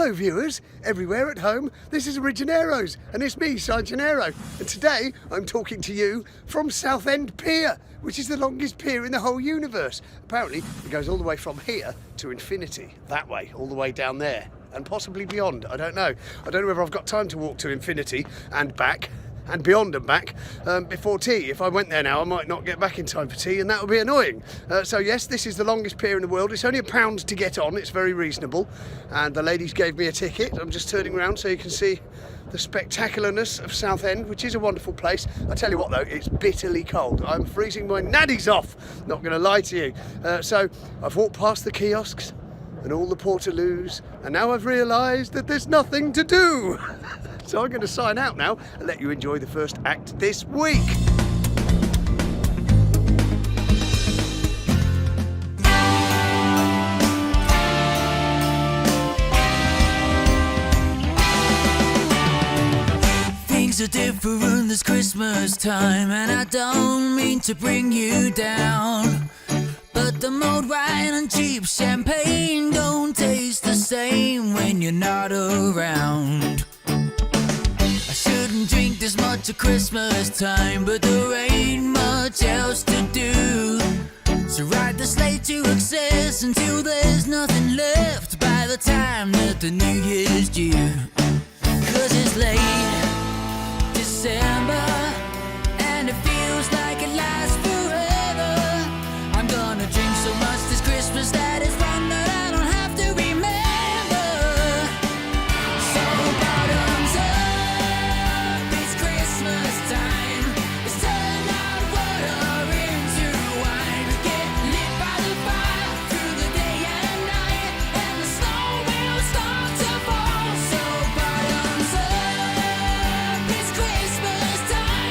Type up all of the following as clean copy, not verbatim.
Hello viewers, everywhere at home, this is OriGenaros, and it's me, Genaro, and today I'm talking to you from Southend Pier, which is the longest pier in the whole universe. Apparently it goes all the way from here to infinity, that way, all the way down there, and possibly beyond, I don't know. I don't know whether I've got time to walk to infinity and back, and beyond and back before tea. If I went there now, I might not get back in time for tea, and that would be annoying. So yes, this is the longest pier in the world. It's only £1 to get on. It's very reasonable, and the ladies gave me a ticket. I'm just turning around so you can see the spectacularness of Southend, which is a wonderful place. I tell you what though, it's bitterly cold. I'm freezing my naddies off, not going to lie to you. So I've walked past the kiosks and all the portaloos, and now I've realised that there's nothing to do. So I'm going to sign out now and let you enjoy the first act this week. Things are different this Christmas time, and I don't mean to bring you down, but the mulled wine and cheap champagne don't taste the same when you're not around. I shouldn't drink this much at Christmas time, but there ain't much else to do. So ride the sleigh to excess until there's nothing left by the time that the New Year's due. 'Cause it's late December and it feels like it lasts forever. I'm gonna drink so much this Christmas that it's one that I don't have to remember. So bottoms up, it's Christmas time. Let's turn our water into wine. Get lit by the fire through the day and night, and the snow will start to fall. So bottoms up, it's Christmas time.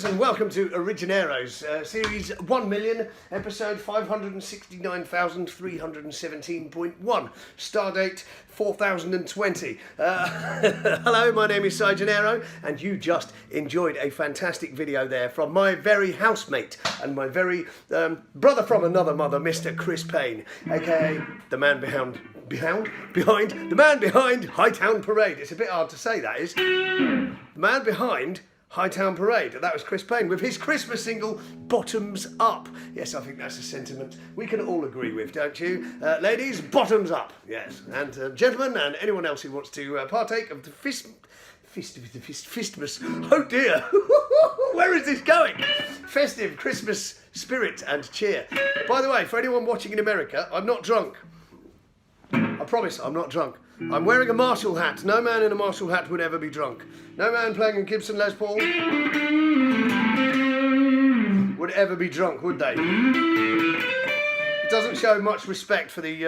and welcome to OriGenaros, series 1 million, episode 569,317.1, stardate 4020. Hello, my name is Genaro, and you just enjoyed a fantastic video there from my very housemate and my very brother from another mother, Mr. Chris Payne, aka the man behind the man behind Hightown Parade. It's a bit hard to say, that is. The man behind Hightown Parade. That was Chris Payne with his Christmas single, Bottoms Up. Yes, I think that's a sentiment we can all agree with, don't you? Ladies, bottoms up, yes. And gentlemen, and anyone else who wants to partake of the Fistmas. Oh dear, where is this going? Festive Christmas spirit and cheer. By the way, for anyone watching in America, I'm not drunk. I promise I'm not drunk. I'm wearing a Marshall hat. No man in a Marshall hat would ever be drunk. No man playing a Gibson Les Paul would ever be drunk, would they? It doesn't show much respect for the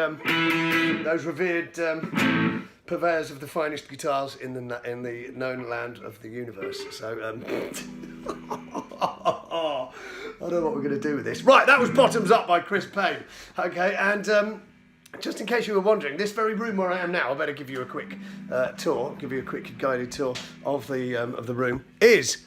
those revered purveyors of the finest guitars in the known land of the universe. So I don't know what we're going to do with this. Right, that was Bottoms Up by Chris Payne. Okay, and just in case you were wondering, this very room where I am now, I better give you a quick tour, give you a quick guided tour of the room. This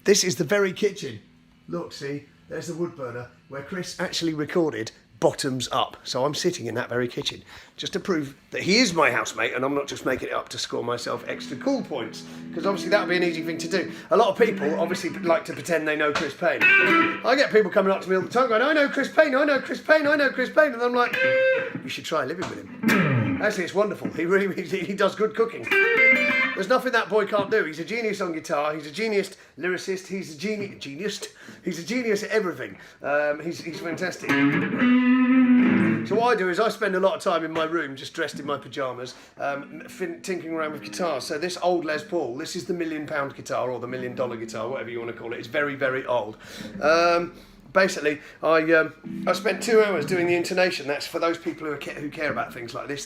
is the very kitchen. Look, see, there's the wood burner where Chris actually recorded Bottoms Up. So I'm sitting in that very kitchen just to prove that he is my housemate and I'm not just making it up to score myself extra cool points, because obviously that would be an easy thing to do. A lot of people obviously like to pretend they know Chris Payne. I get people coming up to me all the time going, I know Chris Payne, I know Chris Payne, I know Chris Payne, and I'm like, you should try living with him. Actually, it's wonderful. He does good cooking. There's nothing that boy can't do. He's a genius on guitar. He's a genius lyricist. He's a genius. He's a genius at everything. He's fantastic. So what I do is I spend a lot of time in my room just dressed in my pyjamas, tinkering around with guitars. So this old Les Paul, this is the £1 million guitar or the $1 million guitar, whatever you want to call it. It's very, very old. Basically, I spent 2 hours doing the intonation. That's for those people who care about things like this.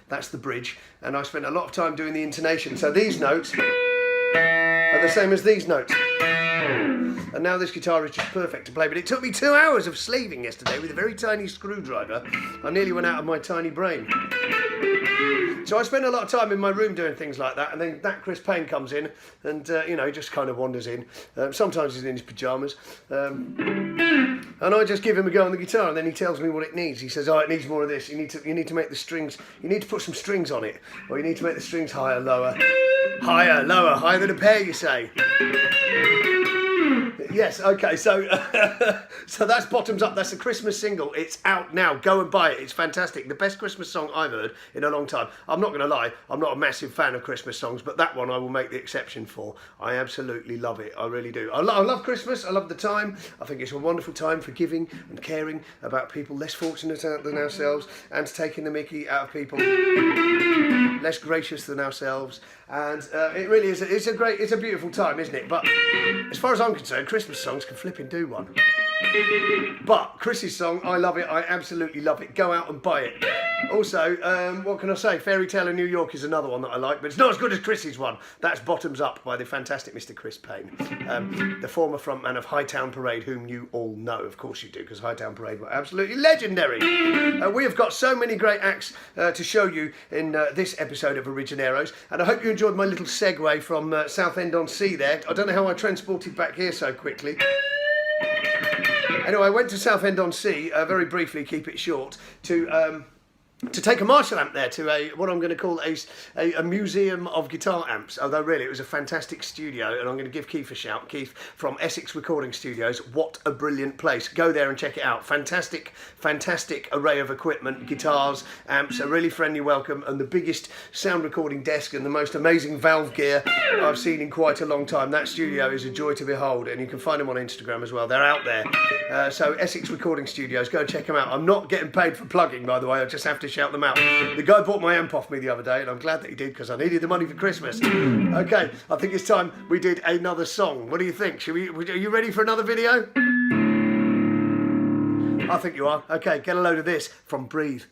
That's the bridge, and I spent a lot of time doing the intonation. So these notes are the same as these notes, and now this guitar is just perfect to play. But it took me 2 hours of sleeving yesterday with a very tiny screwdriver. I nearly went out of my tiny brain. So I spend a lot of time in my room doing things like that, and then that Chris Payne comes in and, he just kind of wanders in. Sometimes he's in his pyjamas. And I just give him a go on the guitar, and then he tells me what it needs. He says, it needs more of this. You need to make the strings, you need to put some strings on it. Or you need to make the strings higher, lower. Higher, lower, higher than a pair, you say. Yes, okay, so so that's Bottoms Up. That's a Christmas single. It's out now. Go and buy it. It's fantastic. The best Christmas song I've heard in a long time. I'm not going to lie, I'm not a massive fan of Christmas songs, but that one I will make the exception for. I absolutely love it. I really do. I love Christmas. I love the time. I think it's a wonderful time for giving and caring about people less fortunate than ourselves, and taking the mickey out of people less gracious than ourselves. And it really is. It's a beautiful time, isn't it? But as far as I'm concerned, Christmas songs can flipping do one. But Chris's song, I love it. I absolutely love it. Go out and buy it. Also, what can I say? Fairy Tale in New York is another one that I like, but it's not as good as Chris's one. That's Bottoms Up by the fantastic Mr. Chris Payne, the former frontman of Hightown Parade, whom you all know. Of course you do, because Hightown Parade were absolutely legendary. We have got so many great acts to show you in this episode of OriGenaros, and I hope you enjoyed my little segue from Southend-on-Sea there. I don't know how I transported back here so quickly. Anyway, I went to Southend-on-Sea, very briefly, keep it short, to take a Marshall amp there to what I'm going to call a museum of guitar amps. Although really it was a fantastic studio, and I'm going to give Keith a shout. Keith from Essex Recording Studios. What a brilliant place. Go there and check it out. Fantastic array of equipment, guitars, amps, a really friendly welcome, and the biggest sound recording desk and the most amazing valve gear I've seen in quite a long time. That studio is a joy to behold, and you can find them on Instagram as well. They're out there. So Essex Recording Studios, go and check them out. I'm not getting paid for plugging, by the way. I just have to shout them out. The guy bought my amp off me the other day, and I'm glad that he did, because I needed the money for Christmas. Okay, I think it's time we did another song. What do you think? Are you ready for another video? I think you are. Okay, get a load of this from Breathe.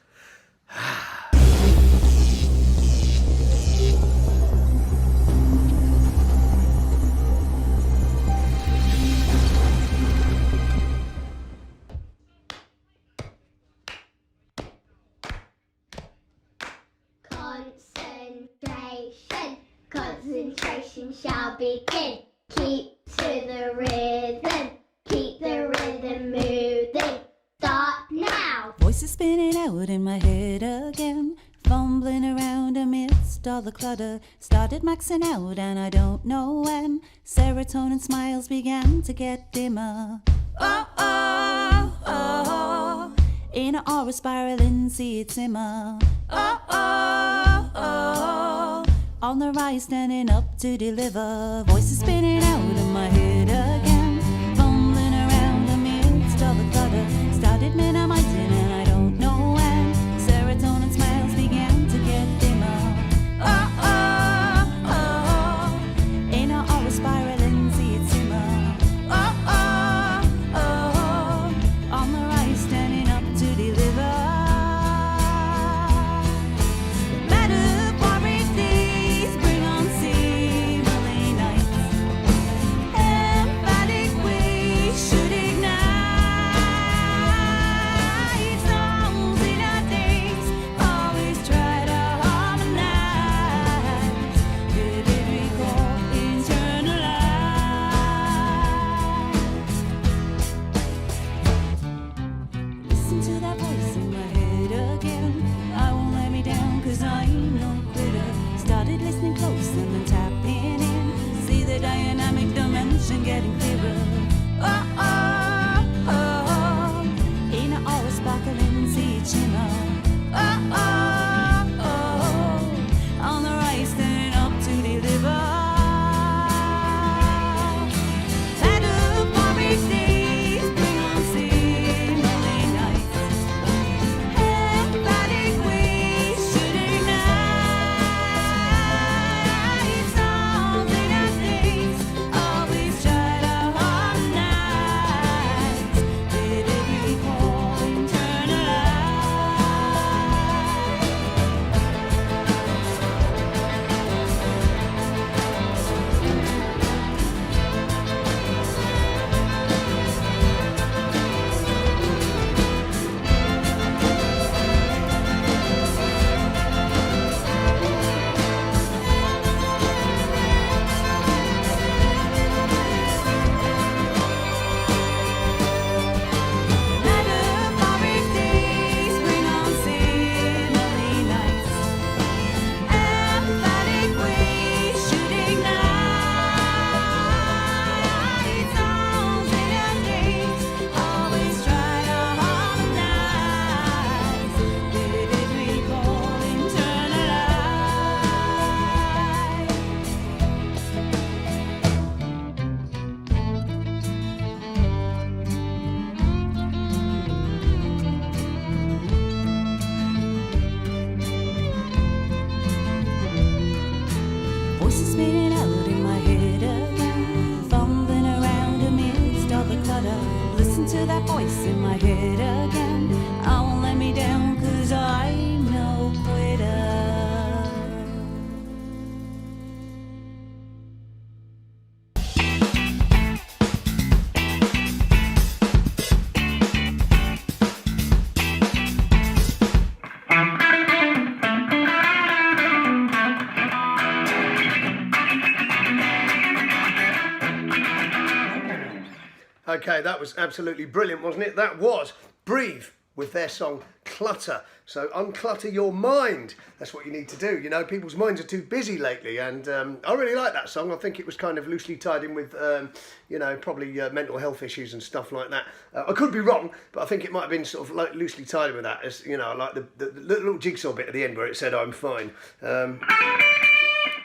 concentration shall begin. Keep to the rhythm, keep the rhythm moving. Start now. Voices spinning out in my head again, fumbling around amidst all the clutter. Started maxing out and I don't know when. Serotonin smiles began to get dimmer. Oh, oh, oh. In an aura spiraling, see it simmer. Oh, oh, oh. On the rise, standing up to deliver. Voices spinning out in my head again, fumbling around amidst all the clutter. Started minimizing and I don't know when. Serotonin smiles began to get dimmer. Oh, oh, oh. In an aura spiraling, see it simmer. Oh, oh, oh. On the rise, standing up to deliver. Metaphoric days bring on seemingly nights. Emphatic ways should ignite. Songs in our days always try to harmonize. Vivid recall, internalize. Listen to that voice in my head again. I won't let me down, 'cause I ain't no quitter. Started listening close and then tapping in. See the dynamic dimension getting clearer. Oh, oh, oh. In an aura sparkling, see it shimmer. Oh, oh, oh. On the rise, standing up to deliver. Metaphoric days bring on seemingly nights. Emphatic ways should ignite. Songs in our days always try to harmonize. Vivid recall, internalize. Metaphoric days bring on seemingly nights. Emphatic ways should ignite. Songs in our days always try to harmonize. Vivid recall, internalize. Voices spinning out in my head again, fumbling around amidst all the clutter. Listen to that voice in my head again. I won't let me down, 'cause I'm no quitter. Okay, that was absolutely brilliant, wasn't it? That was Breathe with their song Clutter. So unclutter your mind. That's what you need to do. You know, people's minds are too busy lately, and I really like that song. I think it was kind of loosely tied in with, you know, probably mental health issues and stuff like that. I could be wrong, but I think it might have been sort of like loosely tied in with that. As you know, I like the little jigsaw bit at the end where it said "I'm fine."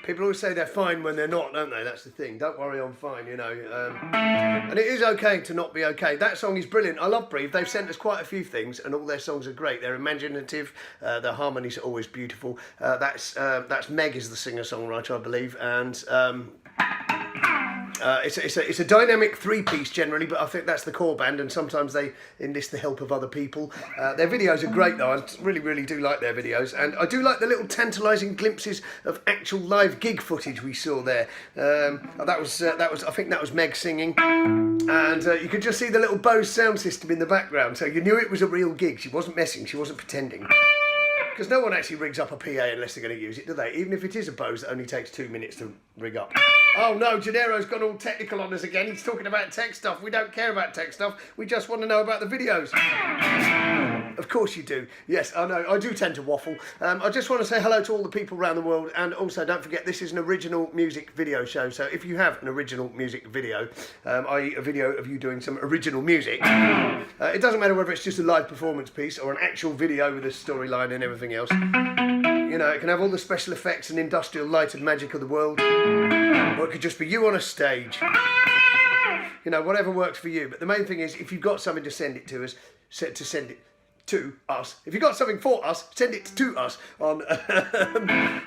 People always say they're fine when they're not, don't they? That's the thing. Don't worry, I'm fine, you know. And it is okay to not be okay. That song is brilliant. I love Breathe. They've sent us quite a few things, and all their songs are great. They're imaginative. Their harmonies are always beautiful. That's Meg is the singer-songwriter, I believe, and it's a dynamic three-piece generally, but I think that's the core band, and sometimes they enlist the help of other people. Their videos are great though. I really do like their videos, and I do like the little tantalising glimpses of actual live gig footage we saw there. That was I think that was Meg singing, and you could just see the little Bose sound system in the background, so you knew it was a real gig. She wasn't messing, she wasn't pretending. Because no one actually rigs up a PA unless they're going to use it, do they? Even if it is a Bose that only takes 2 minutes to rig up. Oh no, Genaro's gone all technical on us again. He's talking about tech stuff. We don't care about tech stuff. We just want to know about the videos. Of course you do. Yes, I know. I do tend to waffle. I just want to say hello to all the people around the world, and also don't forget this is an original music video show. So if you have an original music video, i.e. a video of you doing some original music, it doesn't matter whether it's just a live performance piece or an actual video with a storyline and everything else. You know, it can have all the special effects and industrial light and magic of the world, or it could just be you on a stage. You know, whatever works for you. But the main thing is, if you've got something to send it to us, send it to us. If you've got something for us, send it to us on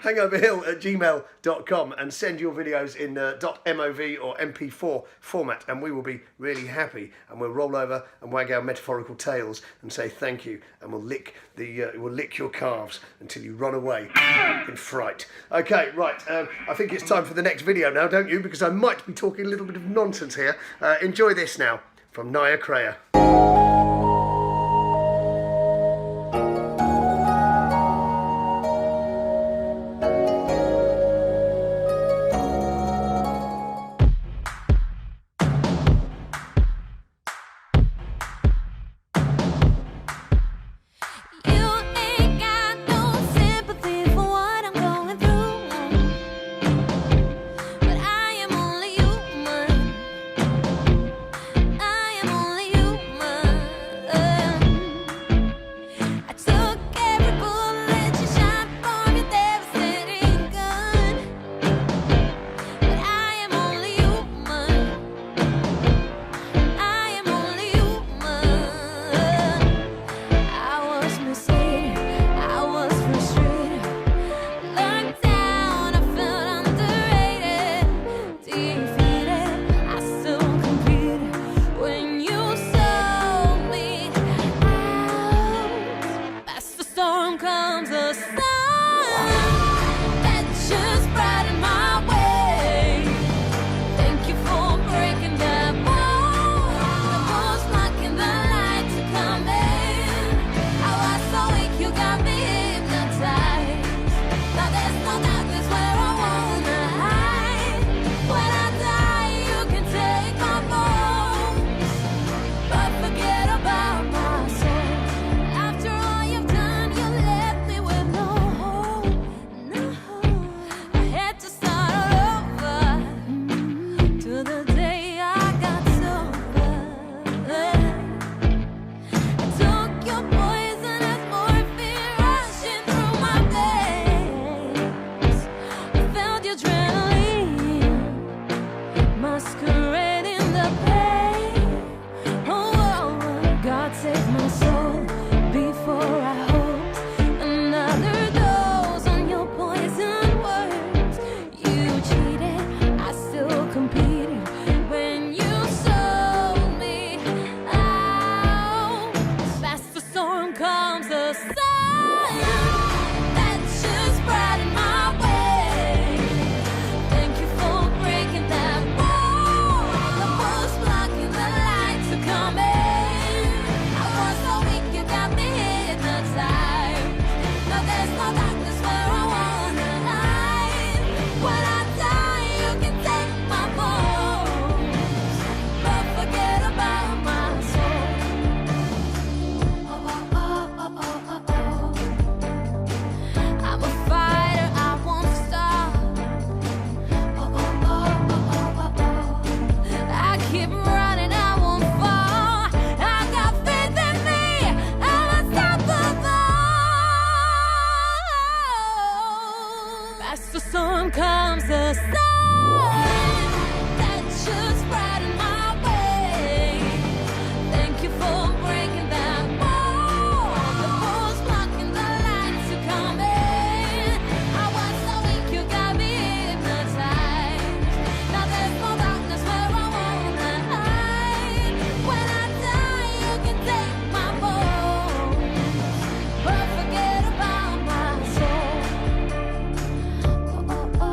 hangoverhill@gmail.com and send your videos in .mov or MP4 format, and we will be really happy, and we'll roll over and wag our metaphorical tails and say thank you, and we'll lick your calves until you run away in fright. Okay, right, I think it's time for the next video now, don't you? Because I might be talking a little bit of nonsense here. Enjoy this now from Naya Kreyer.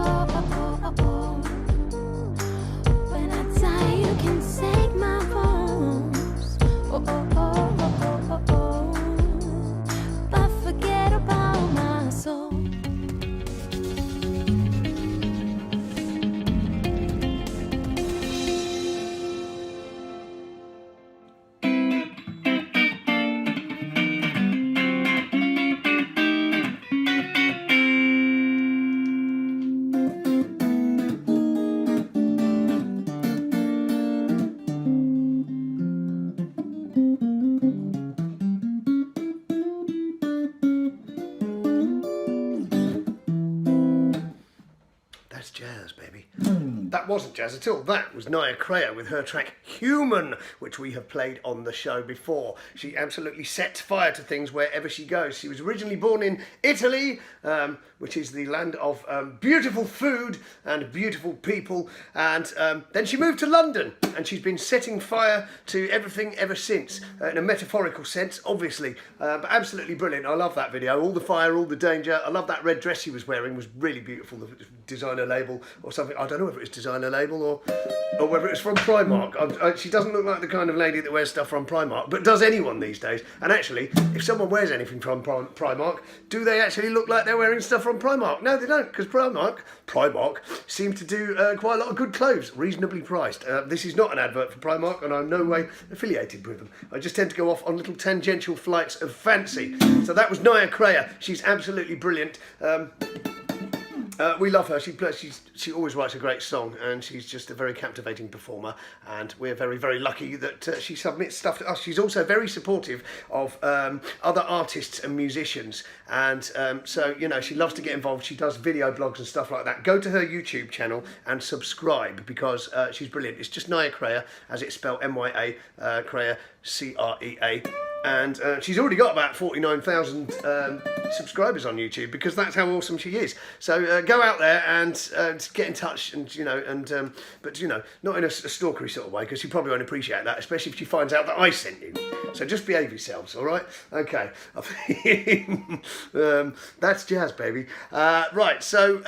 Oh, oh, oh, oh, oh. wasn't jazz at all. That was Naya Crea with her track Human, which we have played on the show before. She absolutely sets fire to things wherever she goes. She was originally born in Italy, which is the land of beautiful food and beautiful people, and then she moved to London, and she's been setting fire to everything ever since, in a metaphorical sense, obviously, but absolutely brilliant. I love that video. All the fire, all the danger. I love that red dress she was wearing, was really beautiful. The designer label or something. I don't know if it was designer label or whether it was from Primark. She doesn't look like the kind of lady that wears stuff from Primark, but does anyone these days? And actually, if someone wears anything from Primark, do they actually look like they're wearing stuff from Primark? No, they don't, because Primark seems to do quite a lot of good clothes, reasonably priced. This is not an advert for Primark, and I'm in no way affiliated with them. I just tend to go off on little tangential flights of fancy. So that was Naya Crea. She's absolutely brilliant. We love her. She always writes a great song, and she's just a very captivating performer, and we're very, very lucky that she submits stuff to us. She's also very supportive of other artists and musicians, and so, you know, she loves to get involved. She does video blogs and stuff like that. Go to her YouTube channel and subscribe, because she's brilliant. It's just Naya Crea, as it's spelled Mya Crea, Crea. And she's already got about 49,000 subscribers on YouTube, because that's how awesome she is. So go out there and get in touch, and but not in a stalkery sort of way, because she probably won't appreciate that, especially if she finds out that I sent you. So just behave yourselves, all right? Okay. That's jazz, baby. Right. So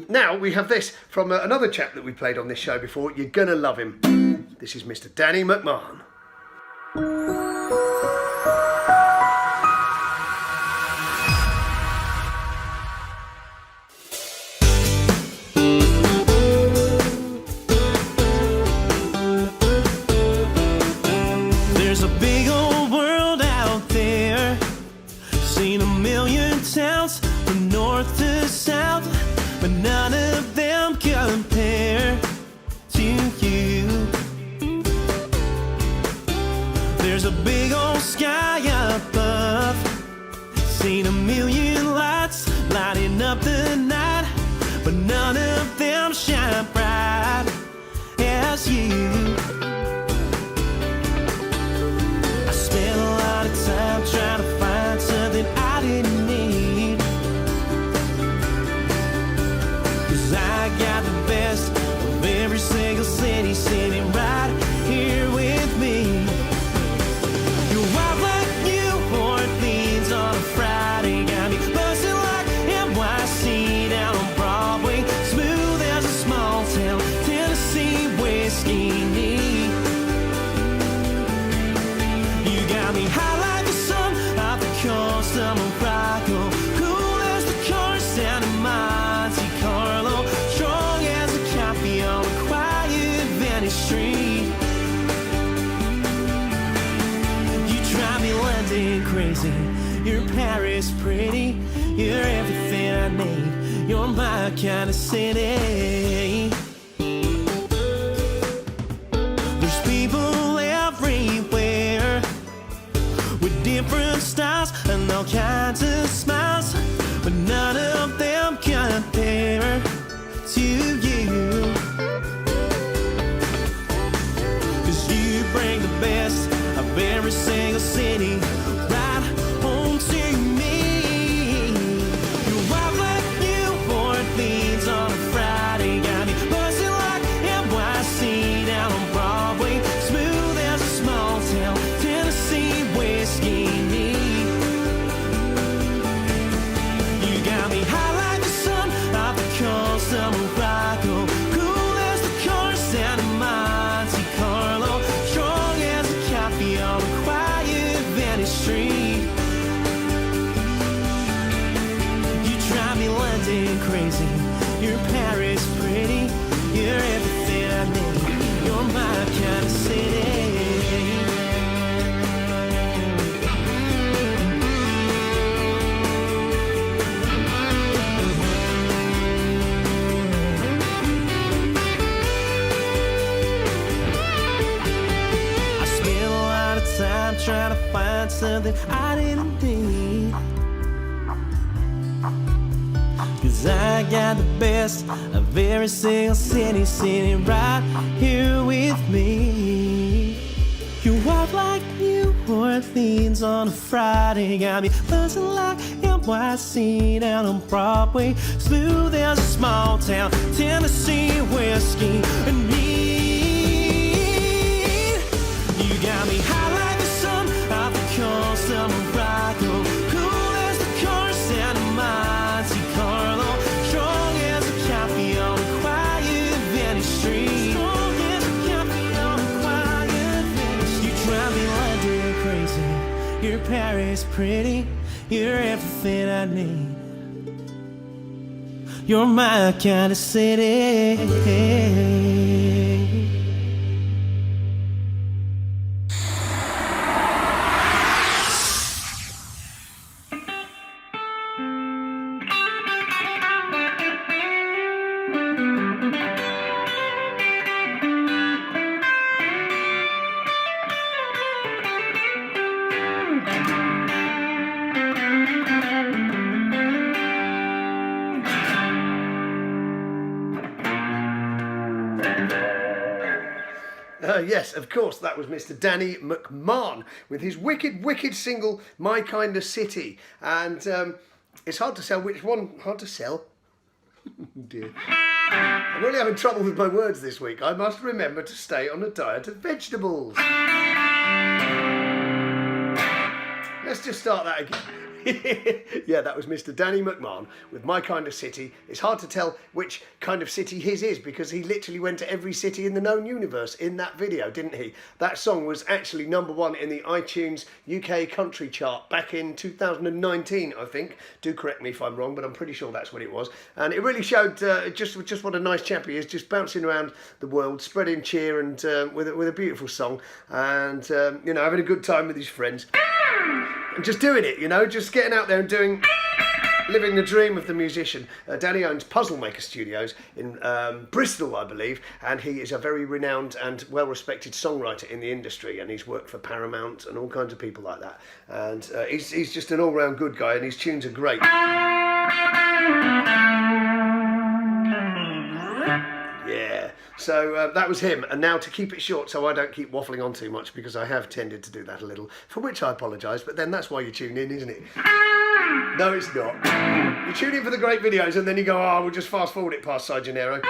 now we have this from another chap that we played on this show before. You're gonna love him. This is Mr. Danny McMahon. There's a big old world out there, seen a million towns from north to south, but none of them compare to you. There's a big old sky above, seen a million lights lighting up the night, but none of them shine bright as you. I spent a lot of time trying to find something I didn't need, 'cause I got the best of every single city sitting right here with me. You're wild like New Orleans on a Friday, got me buzzing like NYC down on Broadway, smooth as a small town Tennessee whiskey neat. You got me high like the sun off the coast of Morocco, cool as the chorus down in Monte Carlo, strong as a coffee on a quiet Venice street. You drive me London crazy, you're Paris pretty, you're everything I need, you're my kind of city. There's people everywhere with different styles and all kinds of smiles, but none of them compare to you. 'Cause you bring the best of every single city right home to me. You're wild like New Orleans on a Friday, got me buzzing like NYC down on Broadway, smooth as a small town Tennessee whiskey neat. You got me high like the sun off the coast of Morocco, cool as the chorus down in Monte Carlo, strong as a coffee on a quiet Venice street. You drive me London crazy, you're Paris pretty, you're everything I need, you're my kind of city. I spent a lot of time trying to find something I didn't need, 'cause 'cause I got the best of every single city sitting right here with me. You walk like New Orleans on a Friday, got me buzzing like NYC down on Broadway. Smooth as a small town Tennessee whiskey and me. You got me high like the sun off the coast of Morocco, cool as the chorus and Monte Carlo, strong as a coffee on a quiet Venice street. Strong as a coffee on a quiet Venice street. You drive me London crazy, you're Paris pretty, you're everything I need. You're my kind of city. Yes, of course, that was Mr. Danny McMahon with his wicked single, My Kind of City. And it's hard to sell which one. Hard to sell? Dear. I'm really having trouble with my words this week. I must remember to stay on a diet of vegetables. Let's just start that again. Yeah, that was Mr. Danny McMahon with My Kind of City. It's hard to tell which kind of city his is because he literally went to every city in the known universe in that video, didn't he? That song was actually #1 in the iTunes UK country chart back in 2019, I think. Do correct me if I'm wrong, but I'm pretty sure that's what it was. And it really showed just what a nice chap he is, just bouncing around the world, spreading cheer and with a beautiful song and, you know, having a good time with his friends. And just doing it, you know, just getting out there and living the dream of the musician. Danny owns Puzzle Maker Studios in Bristol, I believe, and he is a very renowned and well-respected songwriter in the industry, and he's worked for Paramount and all kinds of people like that. And he's just an all-round good guy, and his tunes are great. Yeah, so that was him. And now to keep it short so I don't keep waffling on too much, because I have tended to do that a little, for which I apologise, but then that's why you tune in, isn't it? No, it's not. You tune in for the great videos and then you go, oh, we'll just fast forward it past Genaro.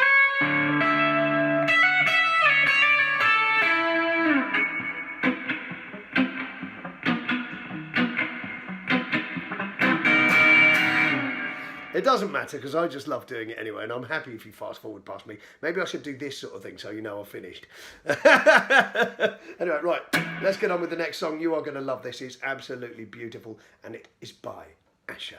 It doesn't matter because I just love doing it anyway, and I'm happy if you fast forward past me. Maybe I should do this sort of thing so you know I've finished. Anyway, right, let's get on with the next song. You are going to love this. It's absolutely beautiful, and it is by Asher.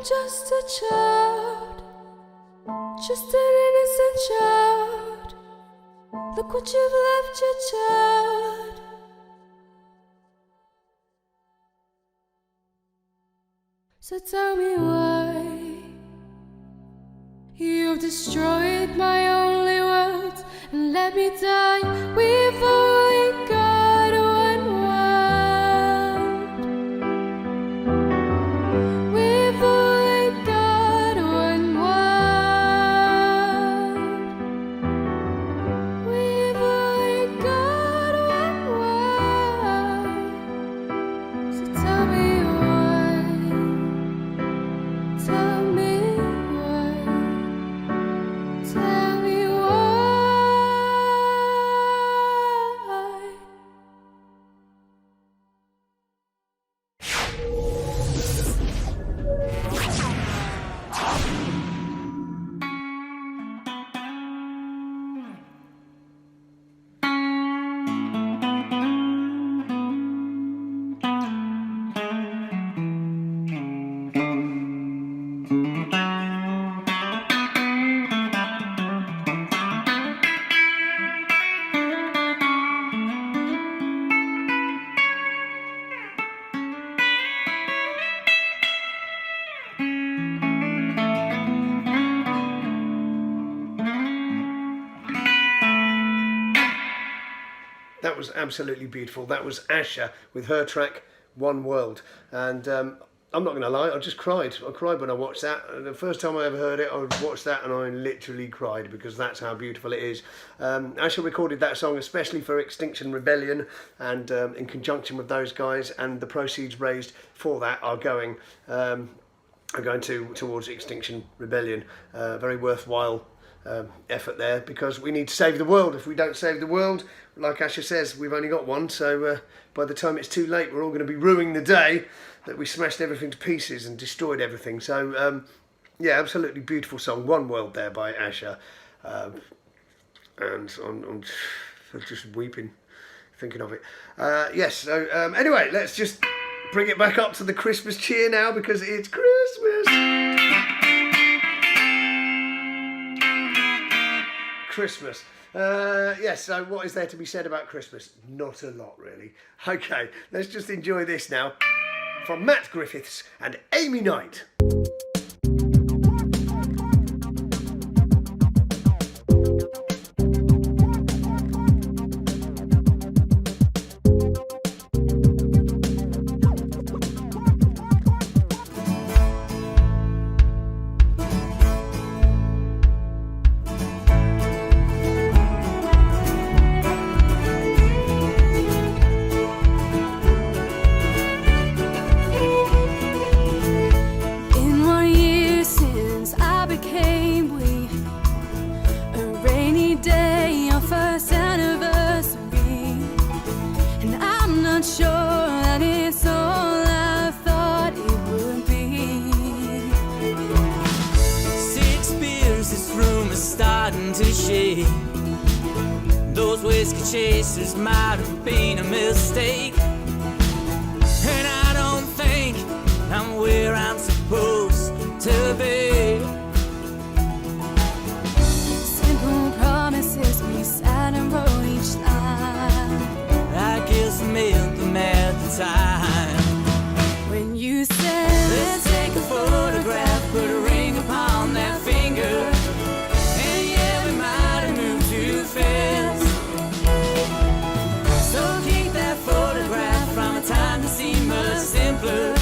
just a child, just an innocent child. Look what you've left your child. So tell me why you've destroyed my only words and let me die. We've only got one world. We've only got one world. We've only got one world. So tell me why. Tell me why. Tell me why. That was absolutely beautiful. That was Asha with her track One World, and I'm not going to lie, I just cried. I cried when I watched that. The first time I ever heard it, I watched that and I literally cried because that's how beautiful it is. Asha recorded that song especially for Extinction Rebellion, and in conjunction with those guys, and the proceeds raised for that are going towards Extinction Rebellion. Very worthwhile effort there, because we need to save the world. If we don't save the world, like Asha says, we've only got one, so by the time it's too late, we're all going to be ruining the day that we smashed everything to pieces and destroyed everything. So yeah, absolutely beautiful song, One World there by Asha, and I'm just weeping thinking of it. Yes, so anyway, let's just bring it back up to the Christmas cheer now, because it's Christmas. Christmas. Yes, so what is there to be said about Christmas? Not a lot, really. Okay, let's just enjoy this now from Matt Griffiths and Amy Knight. Those whiskey chasers might have been a mistake, and I don't think I'm where I'm supposed to be. Simple promises we sat and wrote each line. I guess I meant them at the time. When you said, let's take a photograph, put a ring upon that finger. Fast. So keep that photograph from a time that seemed much simpler.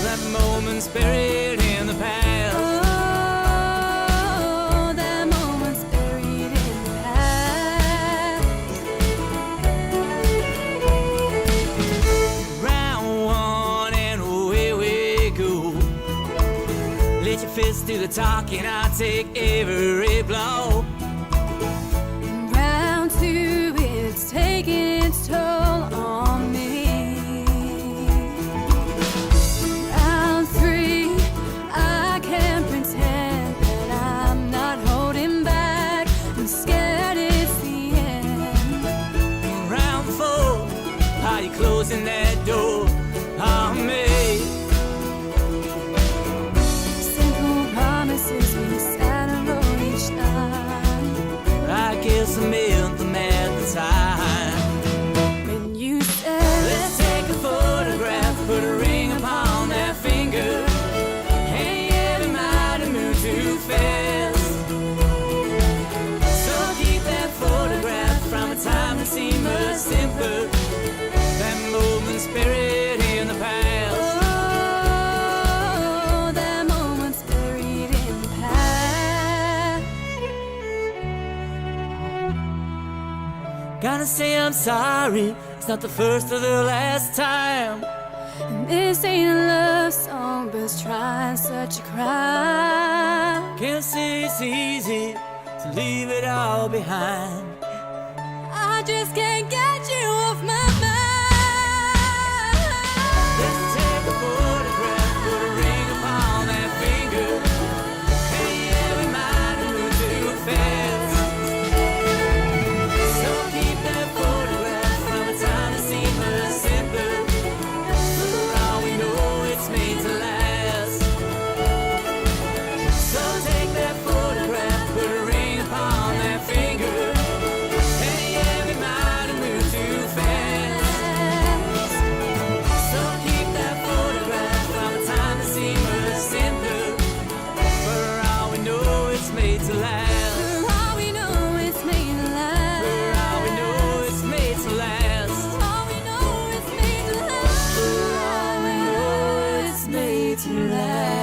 That moment's buried in the past. Oh, that moment's buried in the past. Round one and away we go. Let your fist do the talking, I'll take every blow. It's taking its toll on me. Round 3, I can't pretend that I'm not holding back. I'm scared it's the end. Round 4, are you closing that door on me? say I'm sorry. It's not the first or the last time. And this ain't a love song, but it's trying such a crime. Can't say it's easy to leave it all behind. I just can't get you off my mind. Let's take a photograph, put a ring upon that finger. Hey, yeah, we might have moved too fast. So keep that photograph from a time that seemed much simpler. For all we know, it's made to last. So take that photograph, put a ring upon that finger. Hey, yeah, we might have moved too fast. So keep that photograph from a time that seemed much simpler. For all we know, it's made to last. For all we know, it's made to last. For all we know, it's made to last. For all we know, it's made to last. For all we know, it's made to last.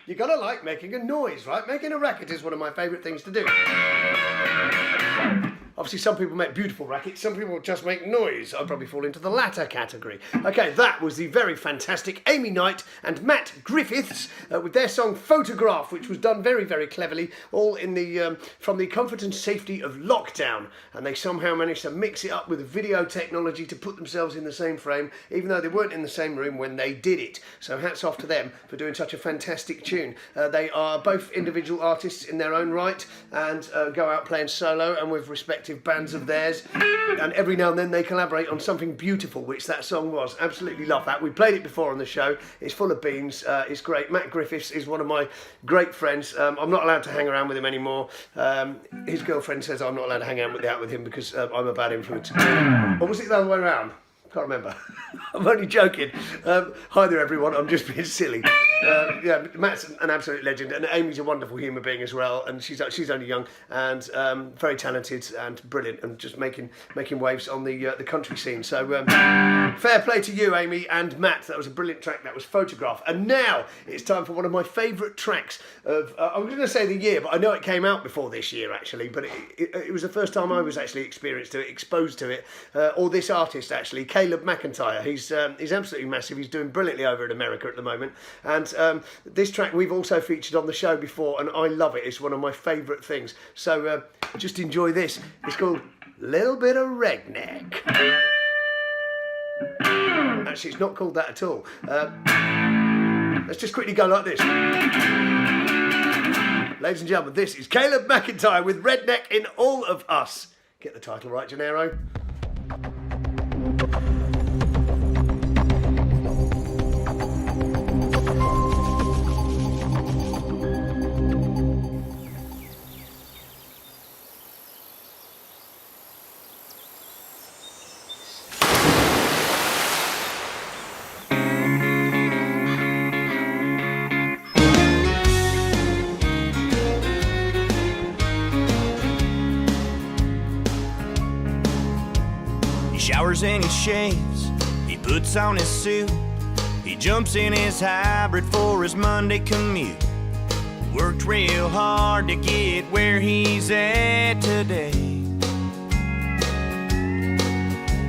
You gotta like making a noise, right? Making a racket is one of my favourite things to do. Obviously, some people make beautiful rackets, some people just make noise. I'd probably fall into the latter category. Okay, that was the very fantastic Amy Knight and Matt Griffiths with their song Photograph, which was done very, very cleverly, all in the from the comfort and safety of lockdown. And they somehow managed to mix it up with video technology to put themselves in the same frame, even though they weren't in the same room when they did it. So hats off to them for doing such a fantastic tune. They are both individual artists in their own right and go out playing solo and with respective bands of theirs, and every now and then they collaborate on something beautiful, which that song was. Absolutely love that. We played it before on the show. It's full of beans. It's great. Matt Griffiths is one of my great friends. I'm not allowed to hang around with him anymore. His girlfriend says I'm not allowed to hang out with him because I'm a bad influence. Or was it the other way around? Can't remember. I'm only joking. Hi there, everyone. I'm just being silly. Yeah, Matt's an absolute legend, and Amy's a wonderful humour being as well. And she's only young and very talented and brilliant, and just making waves on the country scene. So fair play to you, Amy and Matt. That was a brilliant track. That was Photograph. And now it's time for one of my favourite tracks of. I was going to say the year, but I know it came out before this year actually. But it was the first time I was actually exposed to it, or this artist actually. Caleb McIntyre. He's absolutely massive. He's doing brilliantly over in America at the moment. And this track we've also featured on the show before, and I love it. It's one of my favourite things. So just enjoy this. It's called Little Bit of Redneck. Actually, it's not called that at all. Let's just quickly go like this. Ladies and gentlemen, this is Caleb McIntyre with Redneck in All of Us. Get the title right, Genaro. Showers and he shaves, he puts on his suit, he jumps in his hybrid for his Monday commute. Worked real hard to get where he's at today,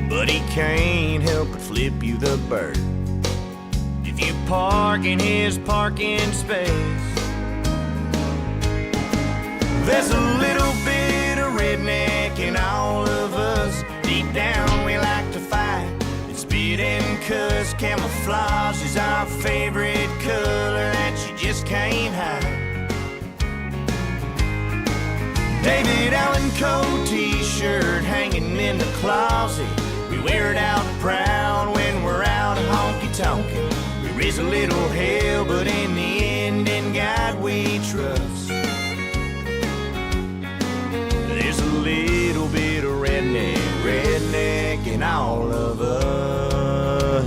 but he can't help but flip you the bird if you park in his parking space. There's a little bit of redneck in all of us. Deep down we like to fight and spit and cuss. Camouflage is our favorite color that you just can't hide. David Allen Coe t-shirt hanging in the closet. We wear it out proud when we're out honky-tonkin'. We is a little hell, but in the end, in God we trust. There's a little bit of redneck in all of us.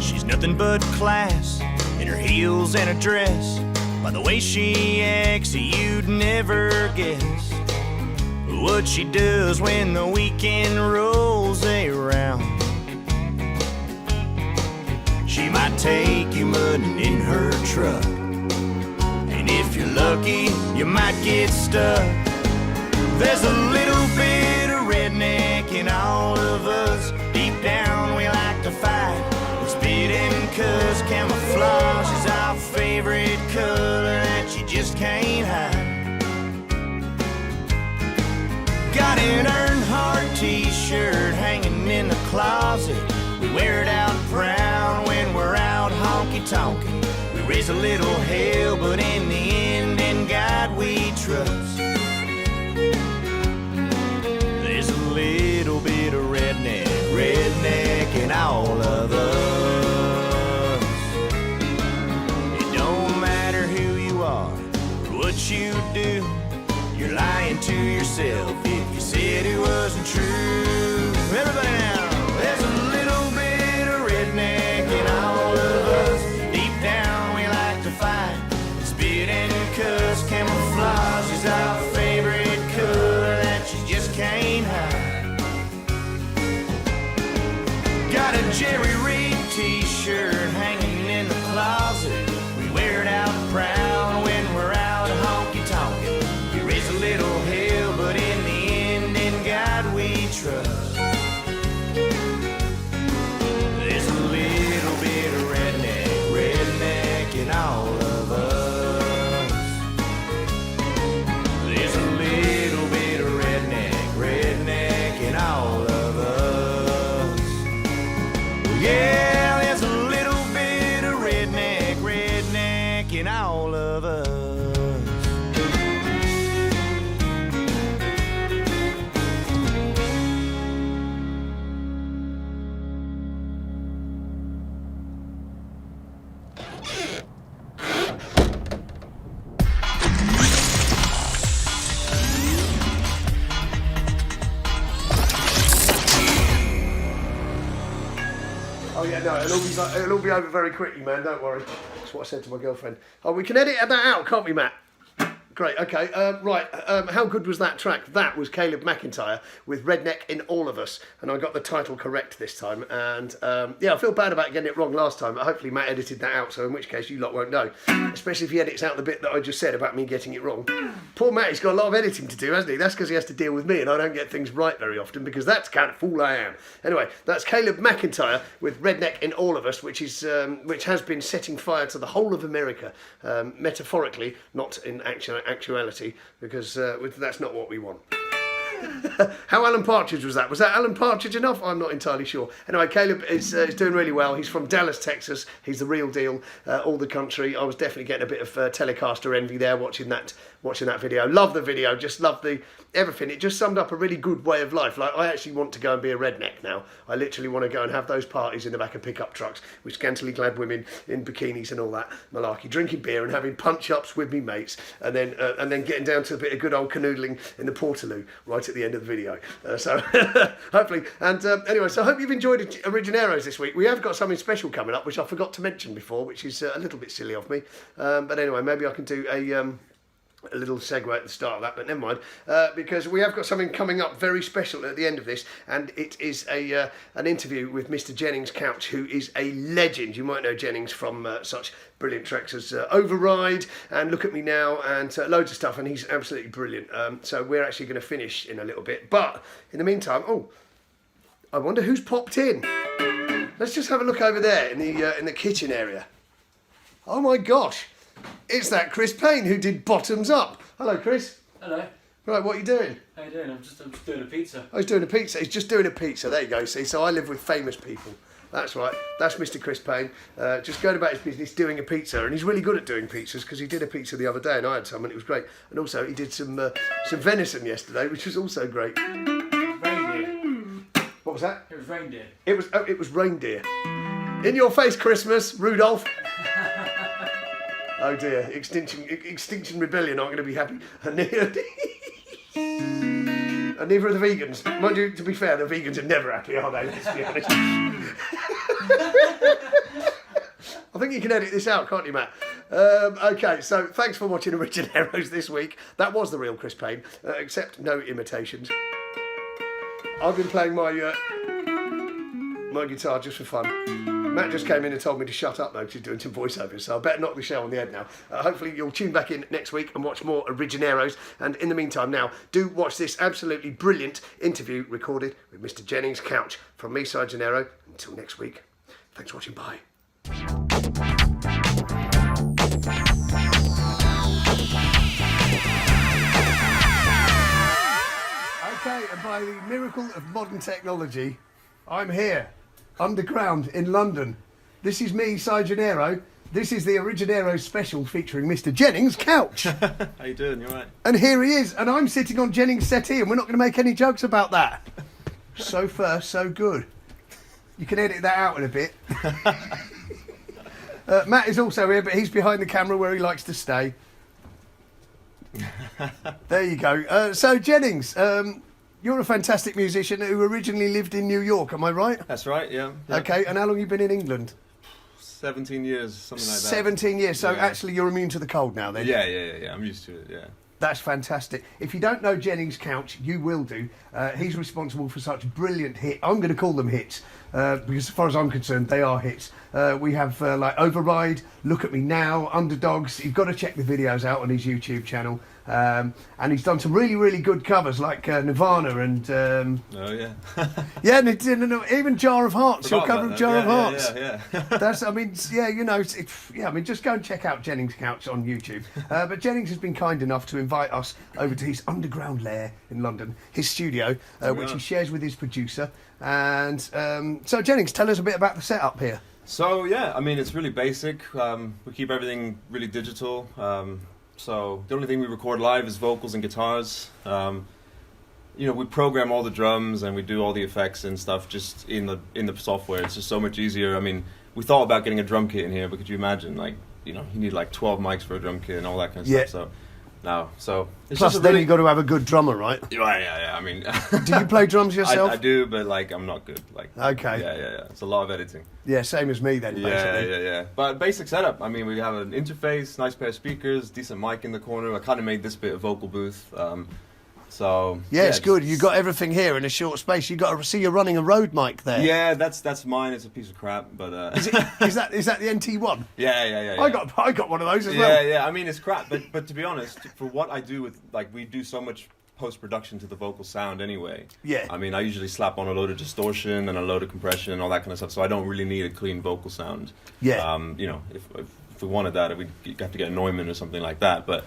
She's nothing but class in her heels and a dress. By the way she acts, you'd never guess what she does when the weekend rolls around. She might take you mudding in her truck, and if you're lucky, you might get stuck. There's a little bit of redneck in all of us. Deep down we like to fight and spit and cuss. Camouflage is our favorite color that you just can't hide. Got an Earnhardt t-shirt hanging in the closet. We wear it out proud when we're out honky-tonkin'. We raise a little hell, but in the end, in God we trust. There's a little bit of redneck in all of us. It don't matter who you are or what you do, you're lying to yourself if you said it wasn't true. Everybody now, there's a little bit of redneck in all of us. Deep down we like to fight, spit and cuss. Camouflage is our favorite color that you just can't hide. Got a Jerry Reed t-shirt hanging in the closet. We wear it out proud when we're out honky-tonkin'. We raise a little hell, but in the end, in God we trust. There's a little bit of redneck in all of us. There's a little bit of redneck in all of us. Yeah, there's a little bit of redneck in all of us. Oh yeah, no, it'll all be over very quickly, man. Don't worry. That's what I said to my girlfriend. Oh, we can edit that out, can't we, Matt? Great. Okay. Right. How good was that track? That was Caleb McIntyre with "Redneck in All of Us," and I got the title correct this time. And yeah, I feel bad about getting it wrong last time, but hopefully Matt edited that out. So in which case you lot won't know, especially if he edits out the bit that I just said about me getting it wrong. Poor Matt, he's got a lot of editing to do, hasn't he? That's because he has to deal with me, and I don't get things right very often because that's the kind of fool I am. Anyway, that's Caleb McIntyre with "Redneck in All of Us," which has been setting fire to the whole of America, metaphorically, not in actuality, because that's not what we want. How Alan Partridge was that? Was that Alan Partridge enough? I'm not entirely sure. Anyway, Caleb is doing really well. He's from Dallas, Texas. He's the real deal, all the country. I was definitely getting a bit of Telecaster envy there watching that video. Love the video, just love the everything. It just summed up a really good way of life. Like, I actually want to go and be a redneck now. I literally want to go and have those parties in the back of pickup trucks with scantily clad women in bikinis and all that malarkey, drinking beer and having punch-ups with me mates, and then getting down to a bit of good old canoodling in the Portaloo right at the end of the video. So hopefully, and anyway, so I hope you've enjoyed OriGenaros this week. We have got something special coming up, which I forgot to mention before, which is a little bit silly of me. But anyway, maybe I can do a little segue at the start of that, but never mind, because we have got something coming up very special at the end of this, and it is an interview with Mr. Jennings Couch, who is a legend. You might know Jennings from such brilliant tracks as Override and Look at Me Now and loads of stuff, and he's absolutely brilliant. So we're actually going to finish in a little bit, but in the meantime, I wonder who's popped in. Let's just have a look over there in the kitchen area. Oh my gosh! It's that Chris Payne who did Bottoms Up. Hello, Chris. Hello. Right, what are you doing? How you doing? I'm just doing a pizza. Oh, he's doing a pizza. He's just doing a pizza. There you go. See, so I live with famous people. That's right. That's Mr. Chris Payne. Just going about his business doing a pizza, and he's really good at doing pizzas because he did a pizza the other day, and I had some, and it was great. And also, he did some venison yesterday, which was also great. Reindeer. What was that? It was reindeer. It was reindeer. In your face, Christmas, Rudolph. Oh dear, Extinction Rebellion aren't going to be happy. And neither are the vegans. Mind you, to be fair, the vegans are never happy, are they? Let's be honest. I think you can edit this out, can't you, Matt? Okay, so thanks for watching OriGenaros this week. That was the real Chris Payne, except no imitations. I've been playing my guitar just for fun. Matt just came in and told me to shut up now because he's doing some voiceovers, so I better knock the show on the head now. Hopefully you'll tune back in next week and watch more OriGenaros. And in the meantime now, do watch this absolutely brilliant interview recorded with Mr. Jennings Couch. From me, Si Genaro, until next week. Thanks for watching, bye. Okay, and by the miracle of modern technology, I'm here. Underground in London. This is me, Si Genaro. This is the OriGenaros special featuring Mr. Jennings Couch. How you doing? You alright? And here he is, and I'm sitting on Jennings' settee, and we're not going to make any jokes about that. So far, so good. You can edit that out in a bit. Matt is also here, but he's behind the camera where he likes to stay. There you go. So Jennings, you're a fantastic musician who originally lived in New York, am I right? That's right, yeah. Okay, and how long have you been in England? 17 years, something like that. 17 years, so Yeah. actually you're immune to the cold now then? Yeah, I'm used to it, yeah. That's fantastic. If you don't know Jennings Couch, you will do. He's responsible for such brilliant hits. I'm going to call them hits, because as far as I'm concerned, they are hits. We have like Override, Look at Me Now, Underdogs. You've got to check the videos out on his YouTube channel. And he's done some really, really good covers like Nirvana and... Oh, yeah. yeah, and even Jar of Hearts, your Forgot cover about of that. Jar of Hearts. Yeah. That's, I mean, yeah, you know, I mean, just go and check out Jennings Couch on YouTube. But Jennings has been kind enough to invite us over to his underground lair in London, his studio, which he shares with his producer. And so, Jennings, tell us a bit about the setup here. So, yeah, I mean, it's really basic. We keep everything really digital. So the only thing we record live is vocals and guitars. You know, we program all the drums and we do all the effects and stuff just in the software. It's just so much easier. I mean, we thought about getting a drum kit in here, but could you imagine, like, you know, you need like 12 mics for a drum kit and all that kind of stuff. So no, so it's Plus, just then you've got to have a good drummer, right? Yeah. I mean, Do you play drums yourself? I do, but like I'm not good. Like Okay. Yeah. It's a lot of editing. Yeah, same as me then, basically. Yeah. But basic setup. I mean, we have an interface, nice pair of speakers, decent mic in the corner. I kind of made this bit a vocal booth. So Yeah, it's good. You've got everything here in a short space. You've got to see you're running a Rode mic there. Yeah, that's mine. It's a piece of crap, but Is that the NT1? Yeah. I got one of those as well. Yeah. I mean, it's crap, but to be honest, for what I do with, like, we do so much post-production to the vocal sound anyway. Yeah. I mean, I usually slap on a load of distortion and a load of compression and all that kind of stuff, so I don't really need a clean vocal sound. Yeah. You know, if we wanted that, we'd have to get a Neumann or something like that, but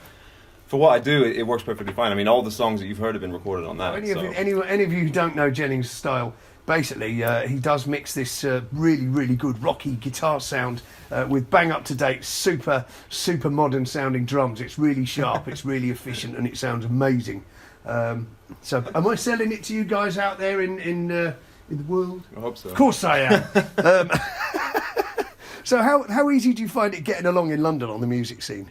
for what I do, it works perfectly fine. I mean, all the songs that you've heard have been recorded on that. Any of you who don't know Jennings' style, basically, he does mix this really, really good rocky guitar sound with bang up to date, super modern sounding drums. It's really sharp, it's really efficient, and it sounds amazing. So, am I selling it to you guys out there in the world? I hope so. Of course I am. So, how easy do you find it getting along in London on the music scene?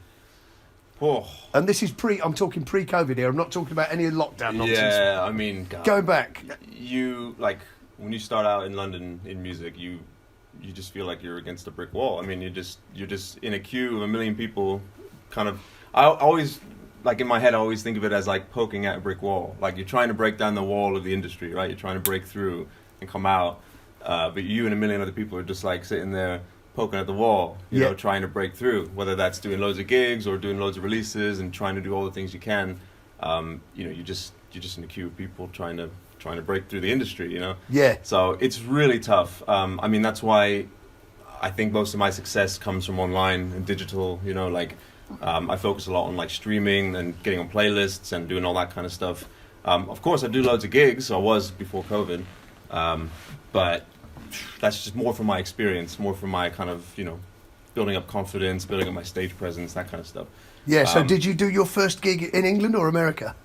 Oh. And this is I'm talking pre-COVID here. I'm not talking about any lockdown nonsense. Yeah, I mean, God. Going back. You, like, when you start out in London in music, you just feel like you're against a brick wall. I mean, you're just in a queue of a million people, kind of. I always, like, in my head, I always think of it as like poking at a brick wall. Like, you're trying to break down the wall of the industry, right? You're trying to break through and come out, but you and a million other people are just like sitting there poking at the wall, you know, trying to break through, whether that's doing loads of gigs or doing loads of releases and trying to do all the things you can. You know, you're just in a queue of people trying to break through the industry, you know? Yeah. So it's really tough. I mean, that's why I think most of my success comes from online and digital, you know, like, I focus a lot on like streaming and getting on playlists and doing all that kind of stuff. Of course, I do loads of gigs, so I was before COVID, but that's just more from my experience, more from my kind of, building up confidence, building up my stage presence, that kind of stuff. Yeah, so did you do your first gig in England or America?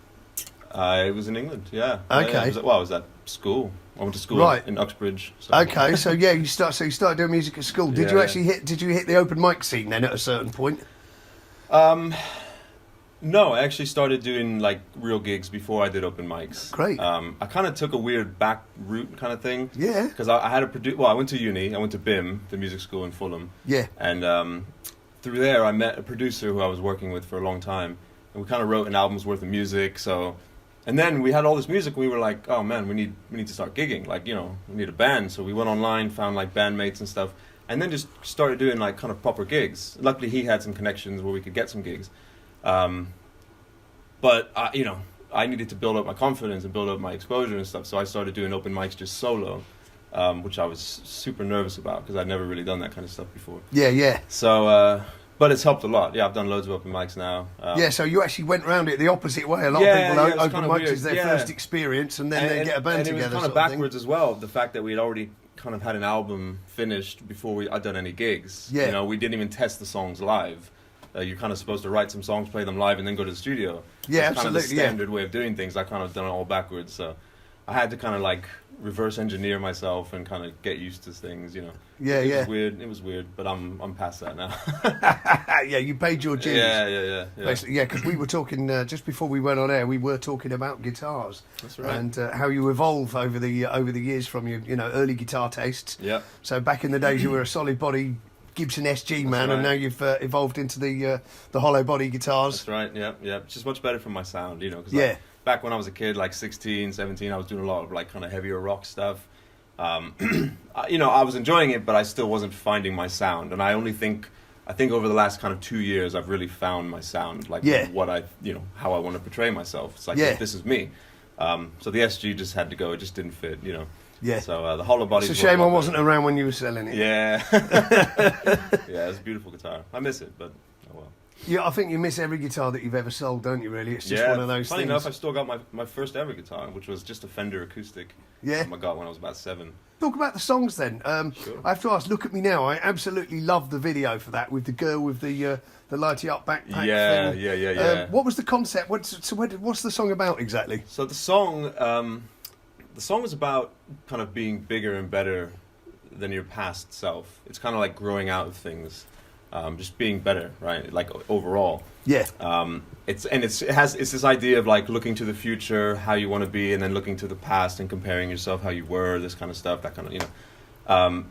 It was in England, yeah. Okay. Yeah, I was at school. I went to school Right. in Uxbridge. So. Okay, so yeah, you started doing music at school. Did Yeah, you yeah. actually did you hit the open mic scene then at a certain point? No, I actually started doing like real gigs before I did open mics. Great. I kind of took a weird back route kind of thing. Yeah. Because I had I went to uni. I went to BIM, the music school in Fulham. Yeah. And through there, I met a producer who I was working with for a long time, and we kind of wrote an album's worth of music. So, and then we had all this music. And we were like, oh man, we need to start gigging. Like, we need a band. So we went online, found like bandmates and stuff, and then just started doing like kind of proper gigs. Luckily, he had some connections where we could get some gigs. But I needed to build up my confidence and build up my exposure and stuff. So I started doing open mics just solo, which I was super nervous about because I'd never really done that kind of stuff before. Yeah, yeah. So, but it's helped a lot. Yeah, I've done loads of open mics now. Yeah, so you actually went round it the opposite way. A lot Yeah, of people yeah, it's open kinda mics weird. is their Yeah. first experience, and then they get a band and together. it was kind sort of backwards as well. The fact that we had already kind of had an album finished before I'd done any gigs. Yeah. We didn't even test the songs live. You're kind of supposed to write some songs, play them live, and then go to the studio. Yeah, That's kind of the absolutely, yeah. standard way of doing things. I kind of done it all backwards, so I had to kind of like reverse engineer myself and kind of get used to things. Yeah, yeah. It was weird, but I'm past that now. Yeah, you paid your dues. Yeah. Basically, yeah, because we were talking just before we went on air. We were talking about guitars. That's right. And how you evolve over the years from your early guitar tastes. Yeah. So back in the days, you were a solid body Gibson SG man, right. and now you've evolved into the hollow body guitars. That's right. Yeah. It's just much better for my sound, Cause Yeah. back when I was a kid, like 16, 17, I was doing a lot of like kind of heavier rock stuff. I was enjoying it, but I still wasn't finding my sound. And I think over the last kind of 2 years, I've really found my sound, like Yeah. what how I want to portray myself. It's like, Yeah. this is me. So the SG just had to go. It just didn't fit, Yeah. So the hollow body. It's a shame I wasn't around when you were selling it. Yeah. Yeah, it's a beautiful guitar. I miss it, but oh well. Yeah, I think you miss every guitar that you've ever sold, don't you, really? It's just one of those funny things. enough, I still got my first ever guitar, which was just a Fender acoustic. Yeah. I got when I was about 7. Talk about the songs then. Sure. I have to ask, Look at Me Now. I absolutely love the video for that with the girl with the lighty up backpack Yeah, thing. yeah. What was the concept? What's the song about exactly? So the song is about kind of being bigger and better than your past self. It's kind of like growing out of things, just being better, right? Like overall. Yeah. It's this idea of like looking to the future, how you want to be, and then looking to the past and comparing yourself how you were, this kind of stuff, that kind of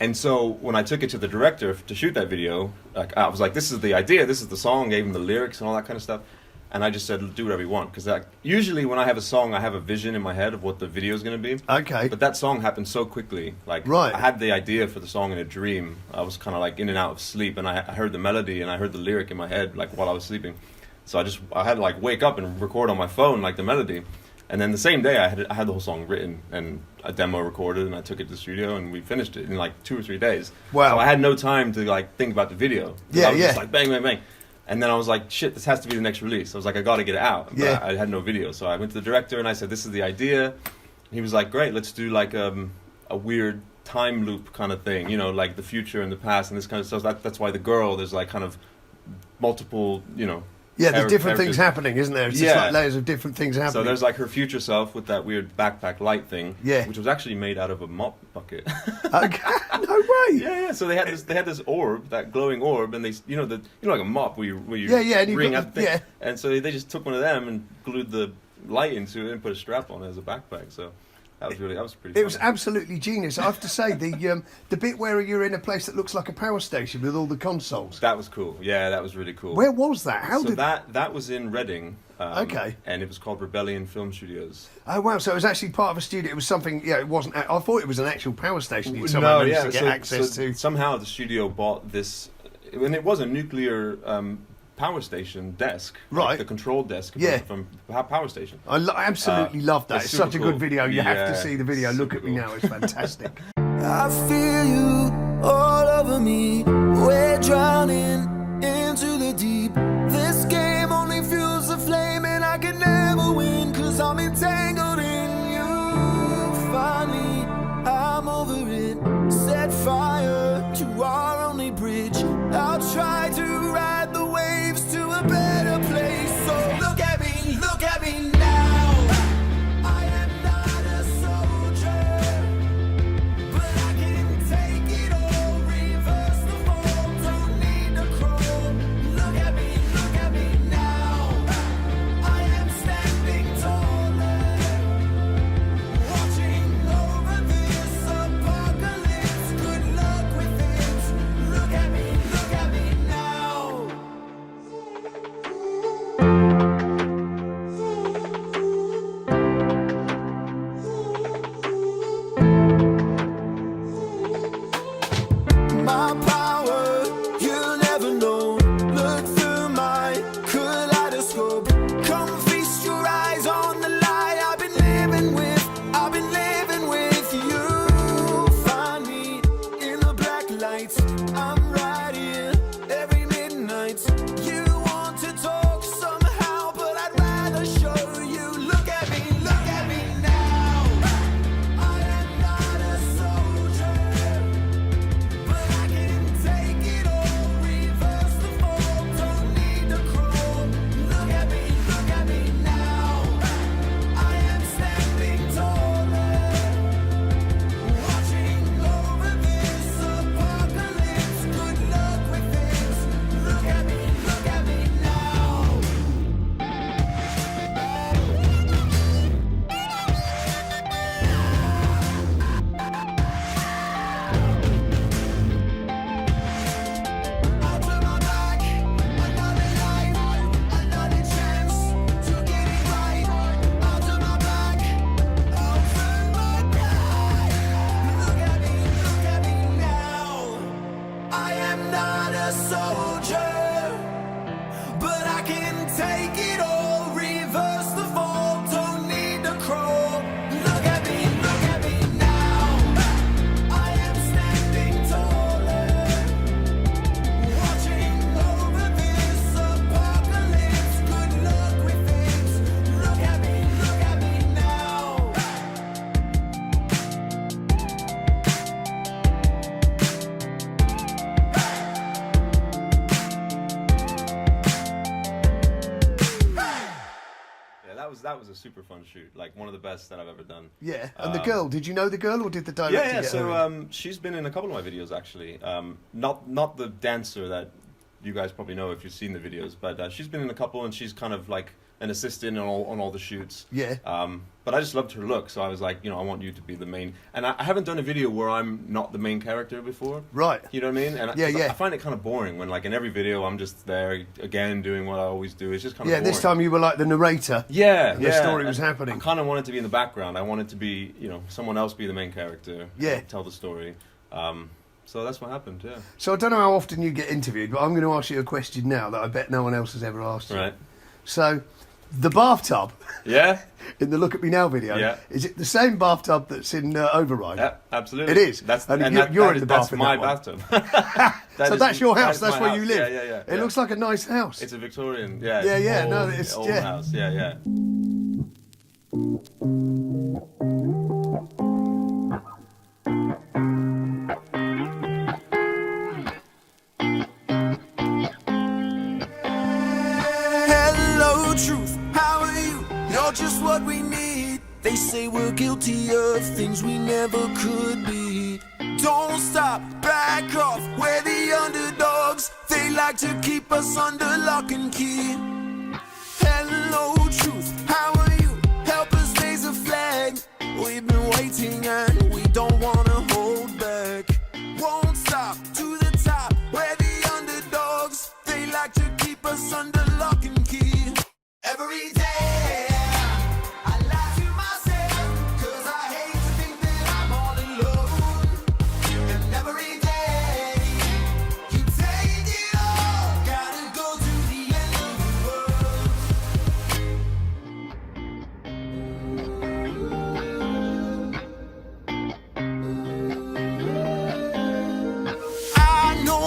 And so when I took it to the director to shoot that video, like I was like, this is the idea, this is the song, gave him the lyrics and all that kind of stuff. And I just said, do whatever you want. Because usually when I have a song, I have a vision in my head of what the video is going to be. Okay. But that song happened so quickly. Like, Right. I had the idea for the song in a dream. I was kind of like in and out of sleep. And I heard the melody and I heard the lyric in my head, like while I was sleeping. So I had to like wake up and record on my phone, like the melody. And then the same day, I had the whole song written and a demo recorded, and I took it to the studio, and we finished it in like 2 or 3 days. Wow. So I had no time to like think about the video. Yeah, I was yeah. just like bang, bang, bang. And then I was like, shit, this has to be the next release. I was like, I got to get it out. But Yeah. I had no video. So I went to the director, and I said, this is the idea. He was like, great, let's do like a weird time loop kind of thing, like the future and the past and this kind of stuff. That's why the girl, there's like kind of multiple, Yeah, there's different characters. things happening, isn't there? It's just Yeah. like layers of different things happening. So there's like her future self with that weird backpack light thing, Yeah. which was actually made out of a mop bucket. Okay, no way. Yeah. So they had this orb, that glowing orb, and they, like a mop where you Yeah, and you ring got out the- the thing. yeah. And so they just took one of them and glued the light into it and put a strap on it as a backpack. So that was pretty. It was funny. absolutely genius. I have to say, the bit where you're in a place that looks like a power station with all the consoles. That was cool. Yeah, that was really cool. Where was that? How so did that was in Reading. Okay. And it was called Rebellion Film Studios. Oh wow! So it was actually part of a studio. It was something. Yeah, it wasn't. I thought it was an actual power station. You'd somehow managed to get access to. Somehow the studio bought this, and it was a nuclear power station desk, Right. Like the control desk Yeah. from power station. I absolutely love that. it's It's such a super good cool. video. You have to Yeah, see the video. super Look at me cool. now. It's fantastic. I feel you all over me. We're drowning into the deep. This game only fuels the flame, and I can never win, 'cause I'm entangled in you. Finally, I'm over it. that was a super fun shoot, like one of the best that I've ever done. Yeah, and the girl, did you know the girl or did the director Yeah. get her in? So she's been in a couple of my videos actually. Not the dancer that you guys probably know if you've seen the videos, but she's been in a couple, and she's kind of like an assistant on all the shoots. Yeah. But I just loved her look, so I was like, you know, I want you to be the main. And I haven't done a video where I'm not the main character before. Right. You know what I mean? And I find it kind of boring when, like, in every video I'm just there again doing what I always do. It's just kind of boring. This time you were like the narrator. Yeah, The story was happening. I kind of wanted to be in the background. I wanted to be, you know, someone else be the main character. Yeah. Tell the story. So that's what happened, yeah. So I don't know how often you get interviewed, but I'm going to ask you a question now that I bet no one else has ever asked you. Right. So, the bathtub Yeah? in the Look at Me Now video, Yeah. is it the same bathtub that's in Override? Yeah, absolutely. It is? That's And and you're that in the that's bath in my that one. bathtub. So that's your house, that's my where you live? Yeah. It looks like a nice house. It's a Victorian, yeah. Yeah, old, no, it's- old yeah. house, yeah. Hello, truth, how are you? You're just what we need. They say we're guilty of things we never could be. Don't stop, back off, we're the underdogs. They like to keep us under lock and key. Hello, truth, how are you? Help us raise a flag. We've been waiting and we don't wanna hold back. Won't stop, to the top, we're the underdogs. They like to keep us under lock and key. Every day I lie to myself, 'cause I hate to think that I'm all alone. And every day you take it all, gotta go to the end of the world. I know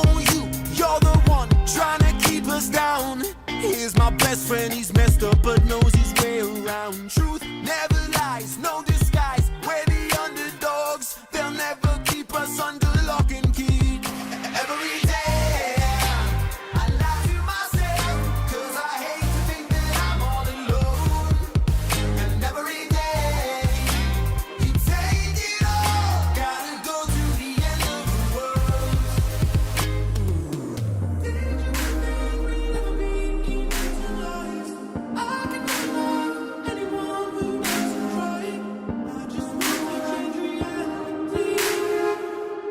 you're the one trying to keep us down. Here's my best friend, he's messed up but knows his way around. Truth never lies, no disguise. We're the underdogs, they'll never keep us under lock and key. Every day I lie to myself, 'cause I hate to think that I'm all alone. And every day you take it all, gotta go to the end of the world. Did you think we'd never be immortalized? I can never love anyone who doesn't try. I just want to change reality,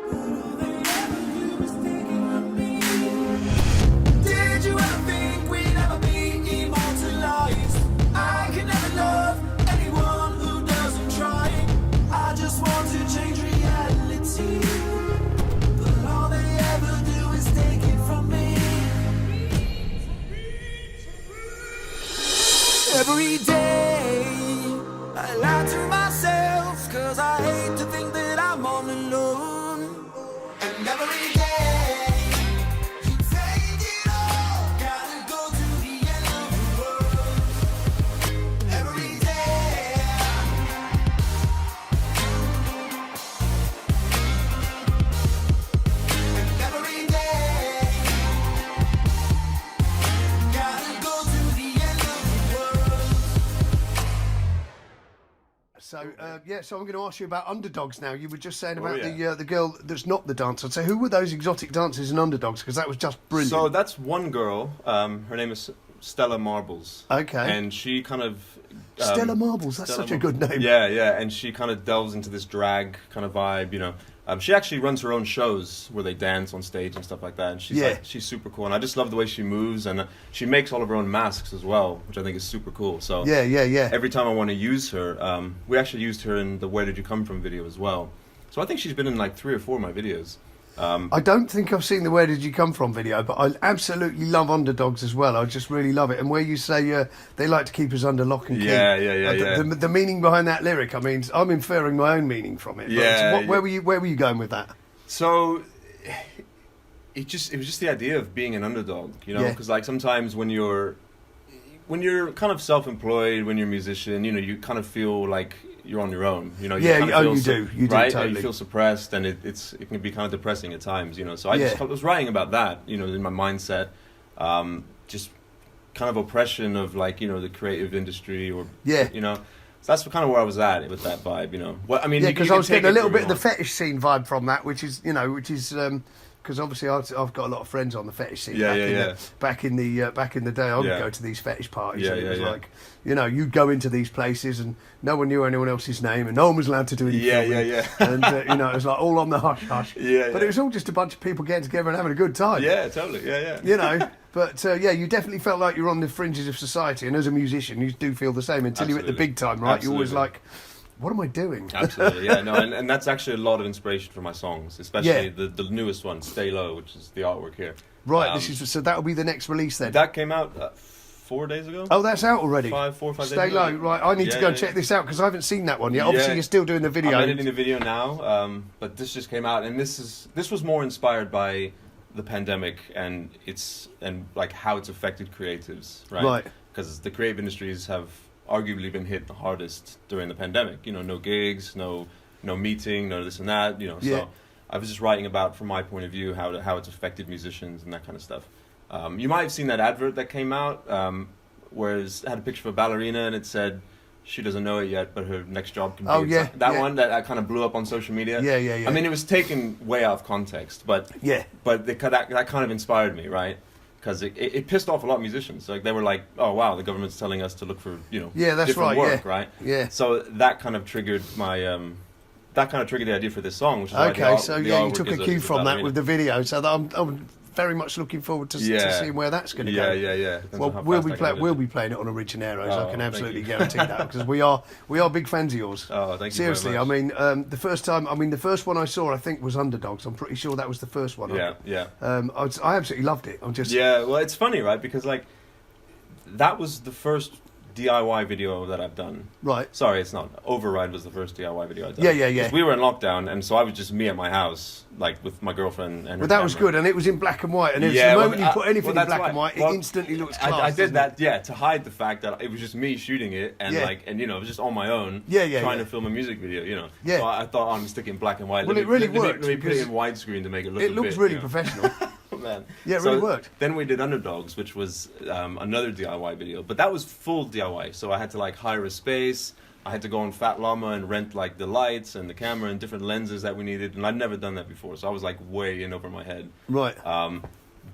but all they ever do is take it from me. Did you ever think we'd ever be immortalized? I can never love anyone who doesn't try. I just want to change reality, but all they ever do is take it from me. Every day I lie to myself, 'cause I hate to think that I'm all alone. And every day you take it all, gotta go to the end of the world. Every day and every day gotta go to the end of the world. So I'm going to ask you about underdogs now. You were just saying about yeah. the girl that's not the dancer. So who were those exotic dancers and underdogs? Because that was just brilliant. So that's one girl. Her name is Stella Marbles. Okay. And she kind of... Stella Marbles, that's Stella such a good name. Yeah, and she kind of delves into this drag kind of vibe, you know. She actually runs her own shows where they dance on stage and stuff like that. And she's super cool. And I just love the way she moves. And she makes all of her own masks as well, which I think is super cool. So Yeah. every time I want to use her, we actually used her in the Where Did You Come From video as well. So I think she's been in like 3 or 4 of my videos. I don't think I've seen the Where Did You Come From video, but I absolutely love underdogs as well. I just really love it. And where you say they like to keep us under lock and key. Yeah. The meaning behind that lyric, I mean, I'm inferring my own meaning from it. Where were you going with that? So it was just the idea of being an underdog, you know, because like sometimes when you're kind of self-employed, when you're a musician, you know, you kind of feel like you're on your own, you know. You kind of feel you do, right? totally. You feel suppressed, and it can be kind of depressing at times, you know. So I was writing about that, you know, in my mindset, just kind of oppression of like, you know, the creative industry or, Yeah. you know. So that's kind of where I was at with that vibe, you know. Well, I mean, Yeah, you because can I was take getting a it little where bit you of the want. fetish scene vibe from that, which is because obviously I've got a lot of friends on the fetish scene. Back in the day, I would Yeah. go to these fetish parties, Yeah, and it yeah, was yeah. like, you know, you'd go into these places and no one knew anyone else's name, and no one was allowed to do any Yeah, filming. yeah. And you know, it was like all on the hush hush. Yeah, But yeah. it was all just a bunch of people getting together and having a good time. Yeah, totally. Yeah. You know, but yeah, you definitely felt like you're on the fringes of society, and as a musician, you do feel the same until you're at the Absolutely. big time, right? You're always Absolutely. like, what am I doing? Absolutely, yeah, no, and that's actually a lot of inspiration for my songs, especially Yeah. the newest one, Stay Low, which is the artwork here. Right, so that'll be the next release then. That came out 4 days ago. Oh, that's out already. 4 or 5 days Stay ago. low, right? I need to Yeah, go and yeah, check yeah. this out because I haven't seen that one yet. Obviously, Yeah. you're still doing the video. I'm editing the video now, but this just came out, and this was more inspired by the pandemic and like how it's affected creatives, right? Right. Because the creative industries have arguably been hit the hardest during the pandemic. You know, no gigs, no meeting, no this and that. You know, Yeah. so I was just writing about, from my point of view, how it's affected musicians and that kind of stuff. You might have seen that advert that came out, where it had a picture of a ballerina and it said, she doesn't know it yet, but her next job can be. Oh, yeah, that yeah. one that kind of blew up on social media. Yeah. I mean, it was taken way out of context, but Yeah. that kind of inspired me, right? Because it pissed off a lot of musicians. Like they were like, "Oh wow, the government's telling us to look for Yeah, that's different right, work, yeah. right?" Yeah. So that kind of triggered my the idea for this song. Which is why Okay, so the yeah, you artwork took a is cue is from that ballerina. with the video, so that I'm very much looking forward to seeing where that's going to go. Yeah. Depends Well, on how fast I can edit we'll it. be playing it on OriGenaros. Oh, I can thank absolutely you. guarantee that because we are big fans of yours. Oh, thank you Seriously, very much. I mean, the first one I saw, I think, was Underdogs. I'm pretty sure that was the first one. Yeah. I absolutely loved it. I'm just Yeah, well, it's funny, right? Because like that was the first DIY video that I've done. right. Sorry, it's not. Override was the first DIY video I've done. Yeah. 'Cause we were in lockdown, and so I was just me at my house, like with my girlfriend and her But that was camera. good, and it was in black and white. And the Yeah, moment well, you put anything well, in that's black right. and white, Well, it instantly looks class. I did doesn't that, it? yeah, to hide the fact that it was just me shooting it, and Yeah. it was just on my own, Yeah, trying yeah. to film a music video, Yeah. So I thought, I'm gonna stick it in black and white. Well, Let it me- really let me- worked, Let me put it in because widescreen to make it look. It a looks bit, really you know. professional. Man. Yeah, it So really worked. Then we did Underdogs, which was another DIY video, but that was full DIY. So I had to like hire a space. I had to go on Fat Llama and rent like the lights and the camera and different lenses that we needed, and I'd never done that before, so I was like way in over my head. Right.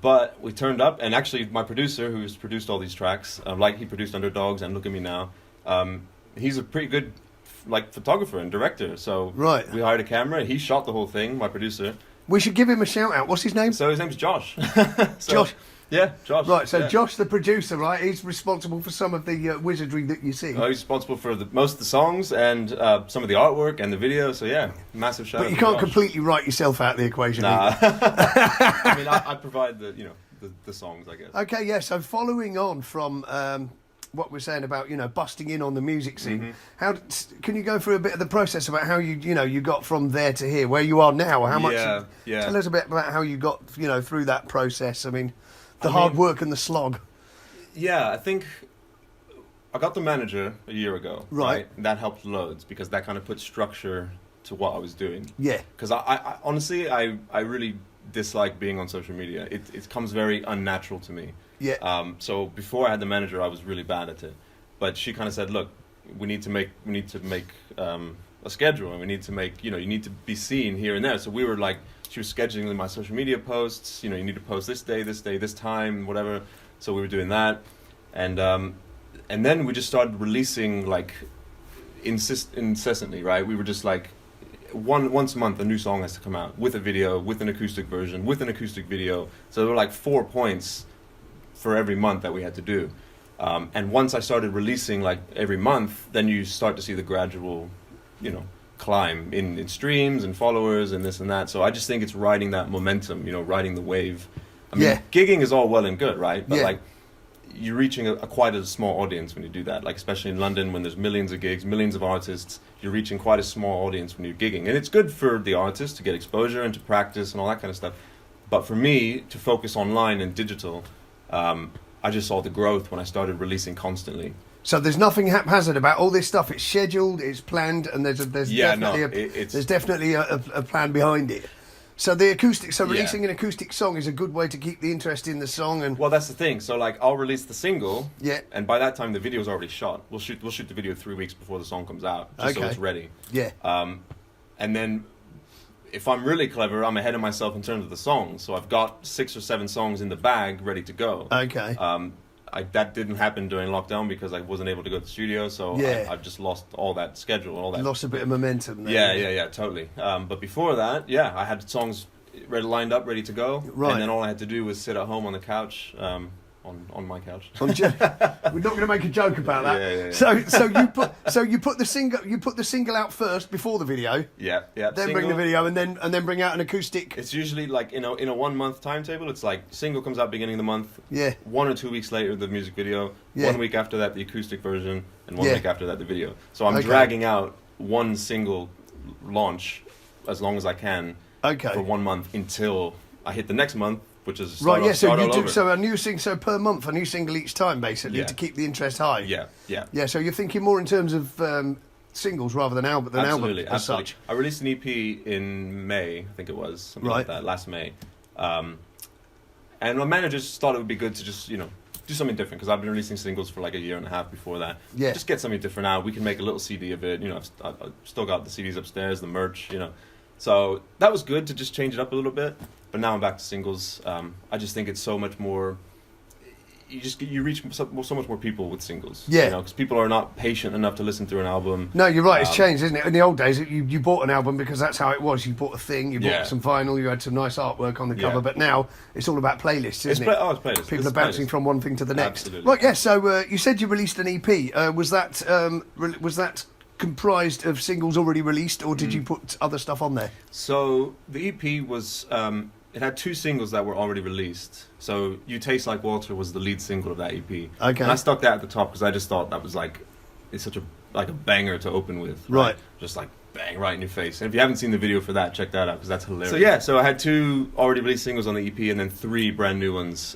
But we turned up, and actually my producer, who's produced all these tracks, like he produced Underdogs and Look at Me Now, he's a pretty good like photographer and director. So Right. we hired a camera. He shot the whole thing. My producer. We should give him a shout out. What's his name? So his name's Josh. So- Josh. Yeah, Josh. Right, so yeah. Josh, the producer, right? He's responsible for some of the wizardry that you see. He's responsible for most of the songs and some of the artwork and the video. So yeah, massive shout out. But you to can't Josh. completely write yourself out of the equation. Nah. either. I mean, I provide the songs, I guess. Okay, yeah. So following on from what we're saying about busting in on the music scene, can you go through a bit of the process about how you got from there to here, where you are now? How much? Yeah. Tell us a bit about how you got through that process. I mean, the hard work and the slog. Yeah, I think I got the manager a year ago. Right. And that helped loads because that kind of put structure to what I was doing. Yeah. Because I honestly, I really dislike being on social media. It comes very unnatural to me. Yeah. So before I had the manager, I was really bad at it. But she kind of said, look, we need to make a schedule, and we need to make, you need to be seen here and there. So we were like, she was scheduling my social media posts, you need to post this day, this time, whatever. So we were doing that. And then we just started releasing like incessantly, right? We were just like, once a month a new song has to come out with a video, with an acoustic version, with an acoustic video. So there were like 4 points for every month that we had to do. And once I started releasing like every month, then you start to see the gradual, climb in streams and followers and this and that. So I just think it's riding that momentum, riding the wave. I mean, gigging is all well and good, right? But like, you're reaching quite a small audience when you do that. Like, especially in London, when there's millions of gigs, millions of artists, you're reaching quite a small audience when you're gigging. And it's good for the artist to get exposure and to practice and all that kind of stuff. But for me, to focus online and digital, I just saw the growth when I started releasing constantly. So there's nothing haphazard about all this stuff. It's scheduled, it's planned, and there's definitely a plan behind it. So the acoustic, Yeah. releasing an acoustic song is a good way to keep the interest in the song, and Well, that's the thing. So like, I'll release the single, Yeah. and by that time the video's already shot. We'll shoot the video 3 weeks before the song comes out, just so Okay. it's ready. yeah, And then, if I'm really clever, I'm ahead of myself in terms of the songs. So I've got 6 or 7 songs in the bag ready to go. okay, That didn't happen during lockdown because I wasn't able to go to the studio, so Yeah. I've just lost all that schedule, all that. lost a bit of momentum there. Yeah, totally. But before that, I had songs lined up, ready to go. Right. And then all I had to do was sit at home on the couch, on my couch. We're not going to make a joke about that. Yeah. So you put the single out first before the video, Yeah. then bring the video, and then bring out an acoustic. It's usually like in a 1 month timetable. It's like single comes out beginning of the month. Yeah. 1 or 2 weeks later, the music video. Yeah. 1 week after that, the acoustic version, and 1 Yeah. week after that, the video. So I'm Okay. dragging out one single launch as long as I can Okay. for 1 month until I hit the next month, which is Right, yeah. So start you all do over. so per month a new single each time, basically, Yeah. to keep the interest high. Yeah. Yeah. So you're thinking more in terms of singles rather than album Absolutely. as such. I released an EP in May, I think it was, something like Right. that, last May. And my manager just thought it would be good to just, do something different, because I've been releasing singles for like a year and a half before that. Yeah. Just get something different out. We can make a little CD of it. I've still got the CDs upstairs, the merch, So that was good to just change it up a little bit. But now I'm back to singles. I just think it's so much more... You reach so much more people with singles. Yeah. Because people are not patient enough to listen through an album. No, you're right. It's changed, isn't it? In the old days, you bought an album because that's how it was. You bought a thing, you bought Yeah. some vinyl, you had some nice artwork on the cover. Yeah. But now it's all about playlists, isn't it? It's playlists. People It's are bouncing playlists. from one thing to the next. Absolutely. Right, yeah. So you said you released an EP. Was that comprised of singles already released, or did you put other stuff on there? So the EP was it had 2 singles that were already released. So You Taste Like Water was the lead single of that EP. Okay. And I stuck that at the top because I just thought that was it's such a banger to open with. Right. Just like bang right in your face. And if you haven't seen the video for that, check that out because that's hilarious. So I had 2 already released singles on the EP and then 3 brand new ones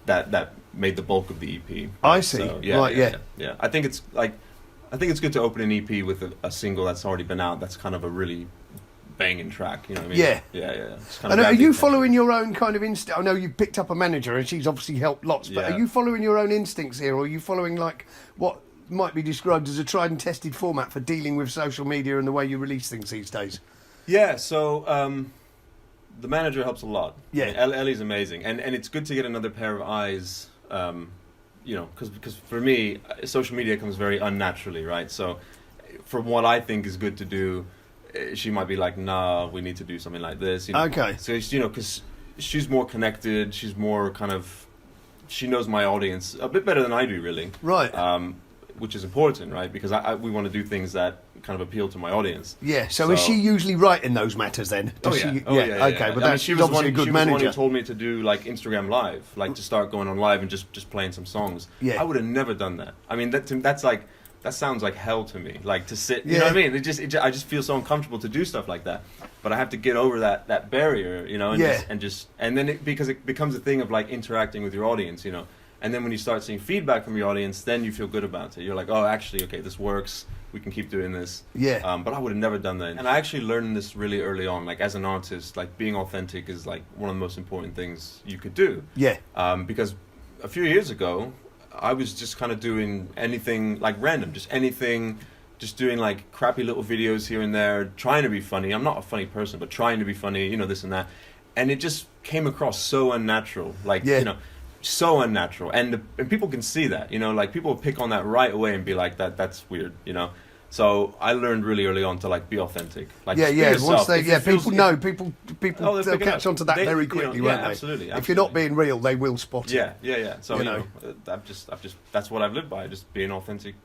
that made the bulk of the EP. I see. So, Right, yeah. I think it's good to open an EP with a single that's already been out. That's kind of a really banging track, you know what I mean? Yeah. Yeah. It's kind And of are grab the you attention. following your own kind of instinct? I know you've picked up a manager and she's obviously helped lots, but Yeah. are you following your own instincts here, or are you following like what might be described as a tried and tested format for dealing with social media and the way you release things these days? Yeah, so the manager helps a lot. Yeah. I mean, Ellie's amazing, and it's good to get another pair of eyes. Because for me, social media comes very unnaturally, right? So, from what I think is good to do, she might be like, "Nah, we need to do something like this." Okay. So because she's more connected, she's more she knows my audience a bit better than I do, really. Right. Which is important, right? Because we want to do things that kind of appeal to my audience. Yeah. So is she usually right in those matters then? Oh Does yeah. she- Yeah. Okay, but I mean, that's obviously a good she was manager. the one who told me to do like Instagram Live, like to start going on live and just playing some songs. Yeah. I would have never done that. I mean, that sounds like hell to me. Like to sit, you Yeah. know what I mean? I just feel so uncomfortable to do stuff like that. But I have to get over that barrier, and Yeah. and then because it becomes a thing of like interacting with your audience, And then when you start seeing feedback from your audience, then you feel good about it. You're like, oh, actually, okay, this works. We can keep doing this. Yeah. But I would have never done that. And I actually learned this really early on. Like, as an artist, like, being authentic is, like, one of the most important things you could do. Yeah. Because a few years ago, I was just kind of doing anything, like, random. Just anything. Just doing, like, crappy little videos here and there. Trying to be funny. I'm not a funny person, but trying to be funny, this and that. And it just came across so unnatural. Like, Yeah. So unnatural, and people can see that, like people pick on that right away and be like, that's weird, So I learned really early on to like be authentic, like just be yourself. Once people know, people Oh, they'll catch on to that very quickly, won't they? Absolutely. If you're not being real, they will spot it. Yeah. So I've just that's what I've lived by, just being authentic,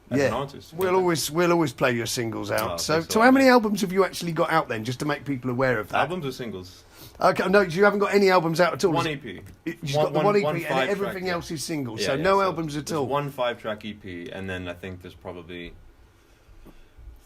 as an artist. We'll always play your singles out. Oh, so thanks a how lot, many mate. albums have you actually got out then, just to make people aware of that? Albums or singles? Okay, no, you haven't got any albums out at all. One EP. You've got the one EP, and 5-track, everything yeah. else is singles. Yeah, so yeah, no albums at there's all. One 5-track EP, and then I think there's probably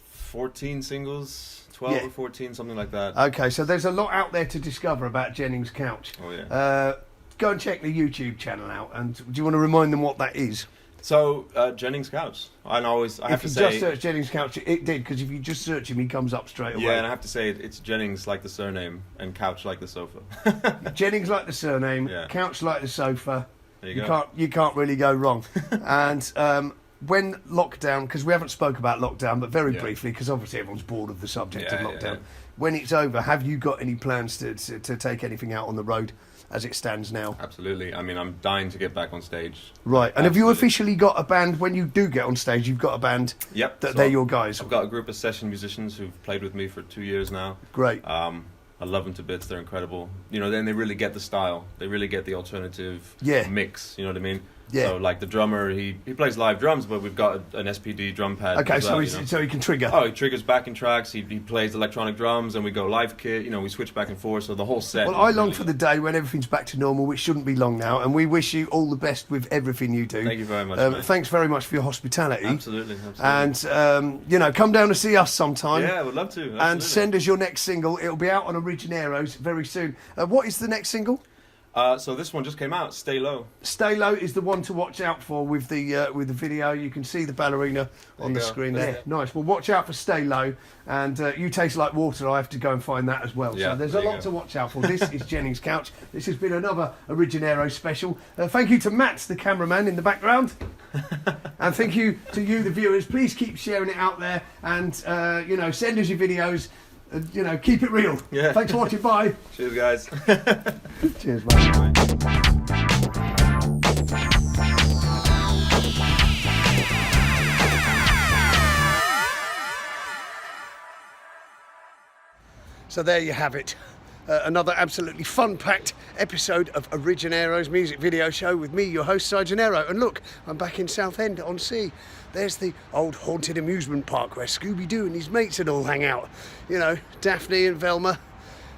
14 singles, 12 Yeah. or 14, something like that. Okay, so there's a lot out there to discover about Jennings Couch. Oh yeah. Go and check the YouTube channel out. And do you want to remind them what that is? So Jennings Couch, and I have to say, if you just search Jennings Couch, it did, because if you just search him, he comes up straight away. yeah, and I have to say it's Jennings like the surname and Couch like the sofa. Jennings like the surname, Yeah. Couch like the sofa. There you go. You can't really go wrong. And when lockdown, because we haven't spoke about lockdown, but very Yeah. briefly, because obviously everyone's bored of the subject Yeah, of yeah, lockdown. yeah. When it's over, have you got any plans to take anything out on the road as it stands now? Absolutely. I mean, I'm dying to get back on stage. Right. And have you Absolutely. officially got a band? When you do get on stage, you've got a band. Yep. That so they're your guys. I've got a group of session musicians who've played with me for 2 years now. Great. I love them to bits. They're incredible. You know, then they really get the style. They really get the alternative Yeah. mix. You know what I mean? Yeah. So, like the drummer, he plays live drums, but we've got an SPD drum pad. Okay, as so well, he's, you know? so he can trigger. Oh, he triggers backing tracks. He plays electronic drums, and we go live kit. You know, we switch back and forth. So the whole set. Well, is I long really- for the day when everything's back to normal, which shouldn't be long now, and we wish you all the best with everything you do. Thank you very much, mate. Thanks very much for your hospitality. Absolutely. And, you know, come down to see us sometime. Yeah, I would love to. Absolutely. And send us your next single. It'll be out on OriGenaros very soon. What is the next single? So this one just came out. Stay Low. Stay Low is the one to watch out for with the video. You can see the ballerina on the you go. screen That's there. it. Nice. Well, watch out for Stay Low. And You Taste Like Water. I have to go and find that as well. Yeah, So there's a there you lot go. to watch out for. This is Jennings Couch. This has been another OriGenaros special. Thank you to Matt, the cameraman in the background. And thank you to you, the viewers. Please keep sharing it out there. And, you know, send us your videos. You know, keep it real. Yeah. Thanks for watching. Bye. Cheers, guys. Cheers, mate. So there you have it. Another absolutely fun-packed episode of OriGenaros music video show with me, your host, Genaro. And look, I'm back in Southend on Sea. There's the old haunted amusement park where Scooby-Doo and his mates would all hang out. You know, Daphne and Velma.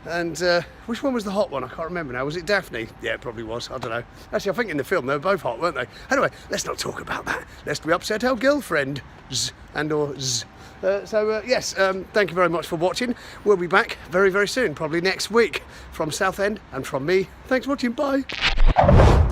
And which one was the hot one? I can't remember now. Was it Daphne? Yeah, it probably was. I don't know. Actually, I think in the film they were both hot, weren't they? Anyway, let's not talk about that, lest we upset our girlfriend. Yes, thank you very much for watching. We'll be back very, very soon, probably next week, from Southend and from me. Thanks for watching. Bye.